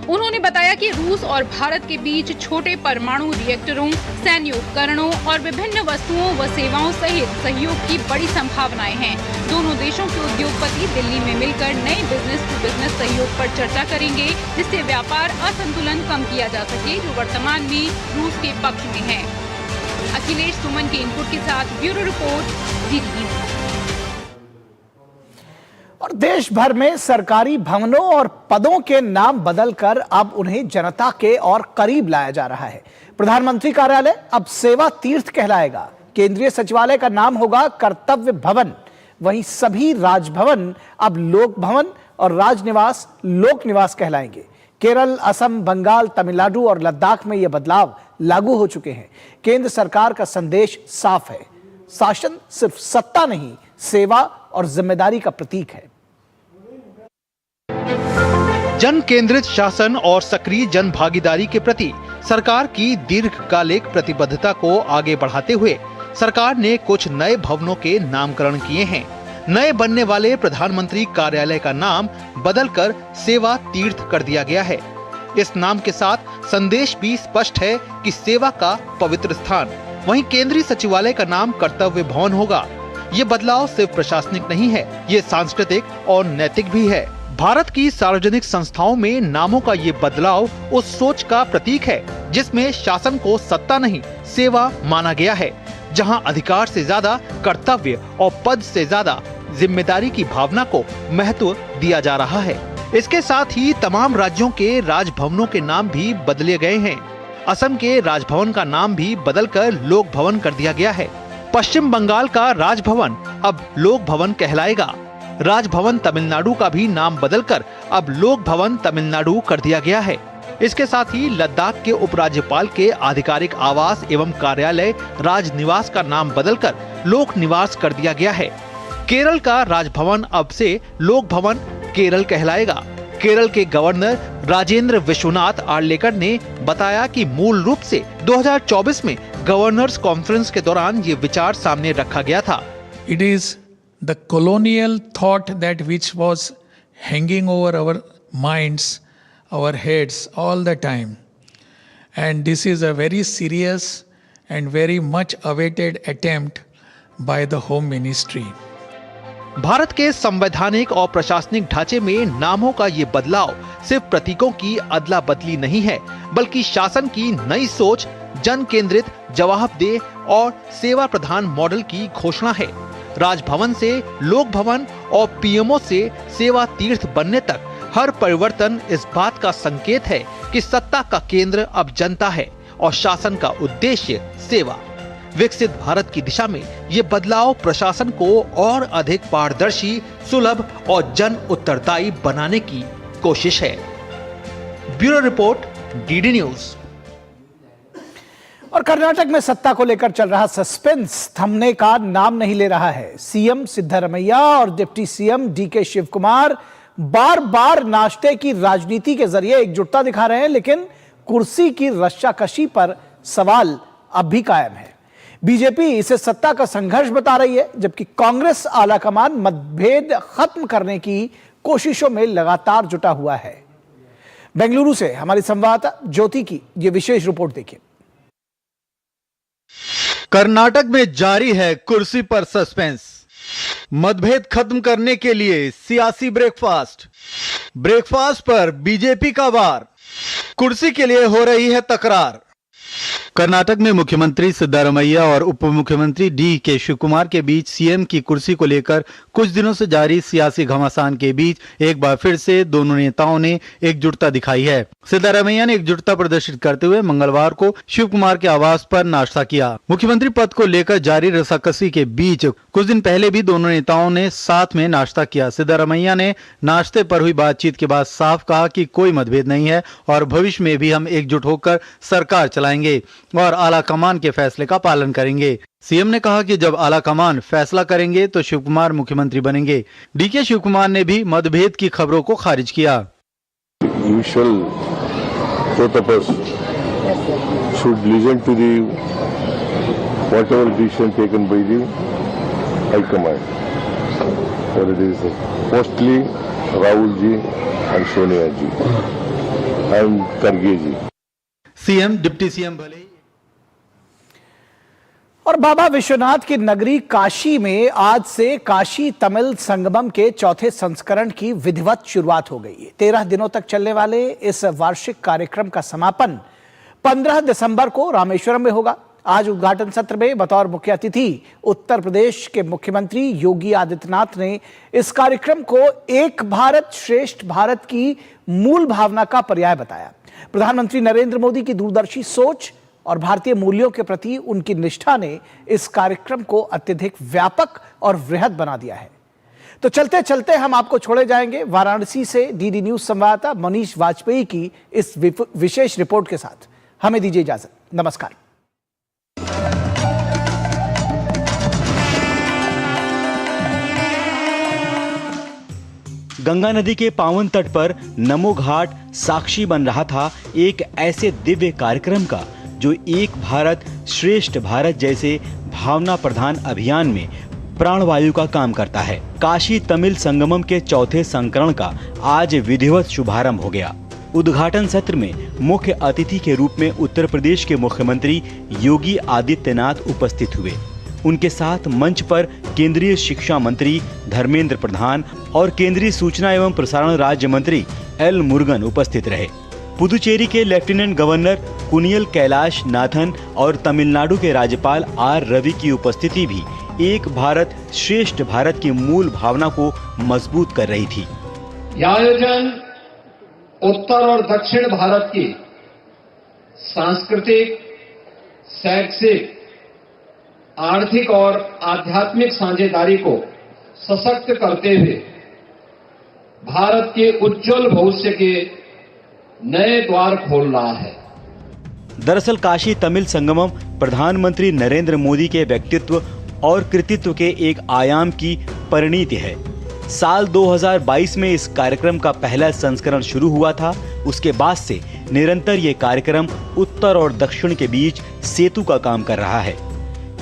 उन्होंने बताया कि रूस और भारत के बीच छोटे परमाणु रिएक्टरों, सैन्य उपकरणों और विभिन्न वस्तुओं व सेवाओं सहित सहयोग की बड़ी संभावनाएं हैं। दोनों देशों के उद्योगपति दिल्ली में मिलकर नए बिजनेस टू बिजनेस सहयोग पर चर्चा करेंगे, जिससे व्यापार असंतुलन कम किया जा सके, जो वर्तमान में रूस के पक्ष में है। अखिलेश सुमन के इनपुट के साथ ब्यूरो रिपोर्ट, DD न्यूज। और देश भर में सरकारी भवनों और पदों के नाम बदलकर अब उन्हें जनता के और करीब लाया जा रहा है। प्रधानमंत्री कार्यालय अब सेवा तीर्थ कहलाएगा। केंद्रीय सचिवालय का नाम होगा कर्तव्य भवन। वहीं सभी राजभवन अब लोक भवन और राजनिवास लोक निवास कहलाएंगे। केरल, असम, बंगाल, तमिलनाडु और लद्दाख में ये बदलाव लागू हो चुके हैं। केंद्र सरकार का संदेश साफ है, शासन सिर्फ सत्ता नहीं, सेवा और जिम्मेदारी का प्रतीक है। जन केंद्रित शासन और सक्रिय जन भागीदारी के प्रति सरकार की दीर्घकालिक प्रतिबद्धता को आगे बढ़ाते हुए सरकार ने कुछ नए भवनों के नामकरण किए हैं। नए बनने वाले प्रधानमंत्री कार्यालय का नाम बदलकर सेवा तीर्थ कर दिया गया है। इस नाम के साथ संदेश भी स्पष्ट है कि सेवा का पवित्र स्थान। वहीं केंद्रीय सचिवालय का नाम कर्तव्य भवन होगा। ये बदलाव सिर्फ प्रशासनिक नहीं है, ये सांस्कृतिक और नैतिक भी है। भारत की सार्वजनिक संस्थाओं में नामों का ये बदलाव उस सोच का प्रतीक है जिसमें शासन को सत्ता नहीं, सेवा माना गया है, जहां अधिकार से ज्यादा कर्तव्य और पद से ज्यादा जिम्मेदारी की भावना को महत्व दिया जा रहा है। इसके साथ ही तमाम राज्यों के राजभवनों के नाम भी बदले गए हैं। असम के राजभवन का नाम भी बदलकर लोक भवन कर दिया गया है। पश्चिम बंगाल का राजभवन अब लोक भवन कहलाएगा। राजभवन तमिलनाडु का भी नाम बदलकर अब लोक भवन तमिलनाडु कर दिया गया है। इसके साथ ही लद्दाख के उपराज्यपाल के आधिकारिक आवास एवं कार्यालय राजनिवास का नाम बदलकर लोक निवास कर दिया गया है। केरल का राजभवन अब से लोक भवन केरल कहलाएगा। केरल के गवर्नर राजेंद्र विश्वनाथ आर्लेकर ने बताया कि मूल रूप से 2024 में गवर्नर्स कॉन्फ्रेंस के दौरान ये विचार सामने रखा गया था। It is the colonial thought that which was hanging over our minds, our heads all the time. And this is a very serious and very much awaited attempt by the Home Ministry. Bharat के संवैधानिक और प्रशासनिक ढांचे में नामों का ये बदलाव सिर्फ प्रतीकों की अदला बदली नहीं है, बल्कि शासन की नई सोच, जन केंद्रित, जवाबदेह और सेवा प्रधान मॉडल की घोषणा है। राजभवन से लोक भवन और पीएमओ से सेवा तीर्थ बनने तक हर परिवर्तन इस बात का संकेत है कि सत्ता का केंद्र अब जनता है और शासन का उद्देश्य सेवा। विकसित भारत की दिशा में ये बदलाव प्रशासन को और अधिक पारदर्शी, सुलभ और जन उत्तरदायी बनाने की कोशिश है। Bureau report, DD news. और कर्नाटक में सत्ता को लेकर चल रहा सस्पेंस थमने का नाम नहीं ले रहा है। सीएम सिद्धरमैया और डिप्टी सीएम डीके शिवकुमार बार बार नाश्ते की राजनीति के जरिए एकजुटता दिखा रहे हैं, लेकिन कुर्सी की रस्साकशी पर सवाल अब भी कायम है। बीजेपी इसे सत्ता का संघर्ष बता रही है, जबकि कांग्रेस आलाकमान मतभेद खत्म करने की कोशिशों में लगातार जुटा हुआ है। बेंगलुरु से हमारी संवाददाता ज्योति की यह विशेष रिपोर्ट देखिए। कर्नाटक में जारी है कुर्सी पर सस्पेंस। मतभेद खत्म करने के लिए सियासी ब्रेकफास्ट पर बीजेपी का वार। कुर्सी के लिए हो रही है तकरार। कर्नाटक में मुख्यमंत्री सिद्धरमैया और उप मुख्यमंत्री डीके शिवकुमार के बीच सीएम की कुर्सी को लेकर कुछ दिनों से जारी सियासी घमासान के बीच एक बार फिर से दोनों नेताओं ने एकजुटता दिखाई है। सिद्धरमैया ने एकजुटता प्रदर्शित करते हुए मंगलवार को शिवकुमार के आवास पर नाश्ता किया। मुख्यमंत्री पद को लेकर जारी रस्साकसी के बीच कुछ दिन पहले भी दोनों नेताओं ने साथ में नाश्ता किया। सिद्धरमैया ने नाश्ते पर हुई बातचीत के बाद साफ कहा कि कोई मतभेद नहीं है और भविष्य में भी हम एकजुट होकर सरकार चलाएंगे और आला कमान के फैसले का पालन करेंगे। सीएम ने कहा कि जब आला कमान फैसला करेंगे तो शिवकुमार मुख्यमंत्री बनेंगे। डीके शिवकुमार ने भी मतभेद की खबरों को खारिज किया। Both of us should listen to the whatever decision taken by the High Command. Or it is mostly Rahul ji and Sonia ji and Karge ji. CM deputy CM भले। और बाबा विश्वनाथ की नगरी काशी में आज से काशी तमिल संगमम के चौथे संस्करण की विधिवत शुरुआत हो गई है। 13 दिनों तक चलने वाले इस वार्षिक कार्यक्रम का समापन 15 दिसंबर को रामेश्वरम में होगा। आज उद्घाटन सत्र में बतौर मुख्य अतिथि उत्तर प्रदेश के मुख्यमंत्री योगी आदित्यनाथ ने इस कार्यक्रम को एक भारत श्रेष्ठ भारत की मूल भावना का पर्याय बताया। प्रधानमंत्री नरेंद्र मोदी की दूरदर्शी सोच और भारतीय मूल्यों के प्रति उनकी निष्ठा ने इस कार्यक्रम को अत्यधिक व्यापक और वृहद बना दिया है। तो चलते चलते हम आपको छोड़े जाएंगे वाराणसी से डीडी न्यूज संवाददाता मनीष वाजपेयी की इस विशेष रिपोर्ट के साथ। हमें दीजिए इजाजत। नमस्कार। गंगा नदी के पावन तट पर नमो घाट साक्षी बन रहा था एक ऐसे दिव्य कार्यक्रम का जो एक भारत श्रेष्ठ भारत जैसे भावना प्रधान अभियान में प्राणवायु का काम करता है। काशी तमिल संगमम के चौथे संस्करण का आज विधिवत शुभारंभ हो गया। उद्घाटन सत्र में मुख्य अतिथि के रूप में उत्तर प्रदेश के मुख्यमंत्री योगी आदित्यनाथ उपस्थित हुए। उनके साथ मंच पर केंद्रीय शिक्षा मंत्री धर्मेंद्र प्रधान और केंद्रीय सूचना एवं प्रसारण राज्य मंत्री एल मुरुगन उपस्थित रहे। पुदुचेरी के लेफ्टिनेंट गवर्नर कुनियल कैलाश नाथन और तमिलनाडु के राज्यपाल आर रवि की उपस्थिति भी एक भारत श्रेष्ठ भारत की मूल भावना को मजबूत कर रही थी। यह आयोजन उत्तर और दक्षिण भारत की सांस्कृतिक, शैक्षिक, आर्थिक और आध्यात्मिक साझेदारी को सशक्त करते हुए भारत के उज्जवल भविष्य के नए द्वार खोल रहा है। दरअसल काशी तमिल संगमम प्रधानमंत्री नरेंद्र मोदी के व्यक्तित्व और कृतित्व के एक आयाम की परिणति है। साल 2022 में इस कार्यक्रम का पहला संस्करण शुरू हुआ था। उसके बाद से निरंतर ये कार्यक्रम उत्तर और दक्षिण के बीच सेतु का काम कर रहा है।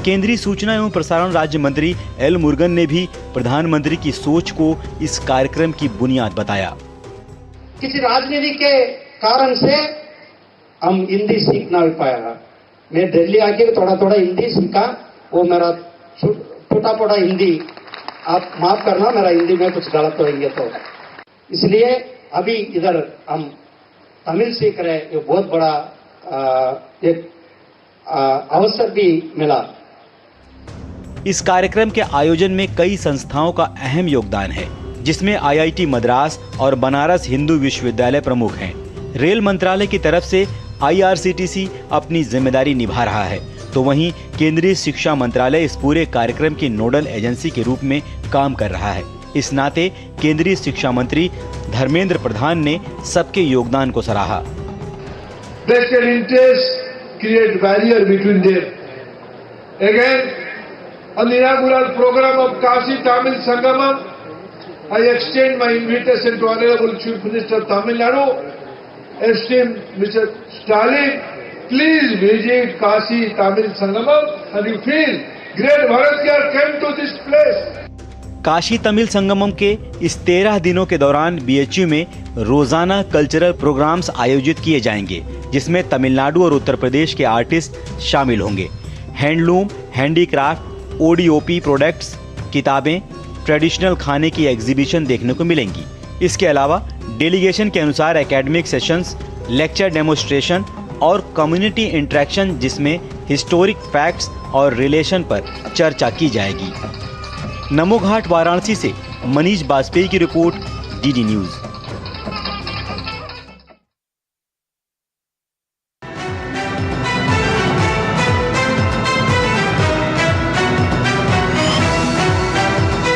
केंद्रीय सूचना एवं प्रसारण राज्य मंत्री एल मुरुगन ने भी प्रधानमंत्री की सोच को इस कार्यक्रम की बुनियाद बताया। किसी राजनीति के कारण से हम हिंदी सीख ना पाया। मैं दिल्ली आके थोड़ा हिंदी सीखा, वो मेरा छोटा मोटा हिंदी, आप माफ करना मेरा हिंदी में कुछ गलत होंगे तो, इसलिए अभी इधर हम तमिल सीख रहे। ये बहुत बड़ा एक अवसर भी मिला। इस कार्यक्रम के आयोजन में कई संस्थाओं का अहम योगदान है, जिसमें IIT मद्रास और बनारस हिंदू विश्वविद्यालय प्रमुख हैं। रेल मंत्रालय की तरफ से IRCTC अपनी जिम्मेदारी निभा रहा है, तो वहीं केंद्रीय शिक्षा मंत्रालय इस पूरे कार्यक्रम की नोडल एजेंसी के रूप में काम कर रहा है। इस नाते केंद्रीय शिक्षा मंत्री धर्मेंद्र प्रधान ने सबके योगदान को सराहा। Vested interests create barrier between them. Again, on the inaugural program of Kashi Tamil Sangamam, I extend my invitation to Honorable Chief Minister of Tamil Nadu, esteemed Mr. Stalin. Please visit Kashi Tamil Sangamam and you feel great Bharat came to this place. Kashi Tamil Sangamam के इस 13 दिनों के दौरान BHU में रोजाना cultural programmes आयोजित किए जाएंगे, जिसमें तमिलनाडु और उत्तर प्रदेश के आर्टिस्ट शामिल होंगे। हैंडलूम, हैंडीक्राफ्ट, ODOP प्रोडक्ट्स, किताबें, ट्रेडिशनल खाने की एग्जीबिशन देखने को मिलेंगी। इसके अलावा डेलीगेशन के अनुसार एकेडमिक सेशंस, लेक्चर डेमोन्स्ट्रेशन और कम्युनिटी इंटरेक्शन, जिसमें हिस्टोरिक फैक्ट्स और रिलेशन पर चर्चा की जाएगी। नमो घाट वाराणसी से मनीष वाजपेयी की रिपोर्ट, DD न्यूज।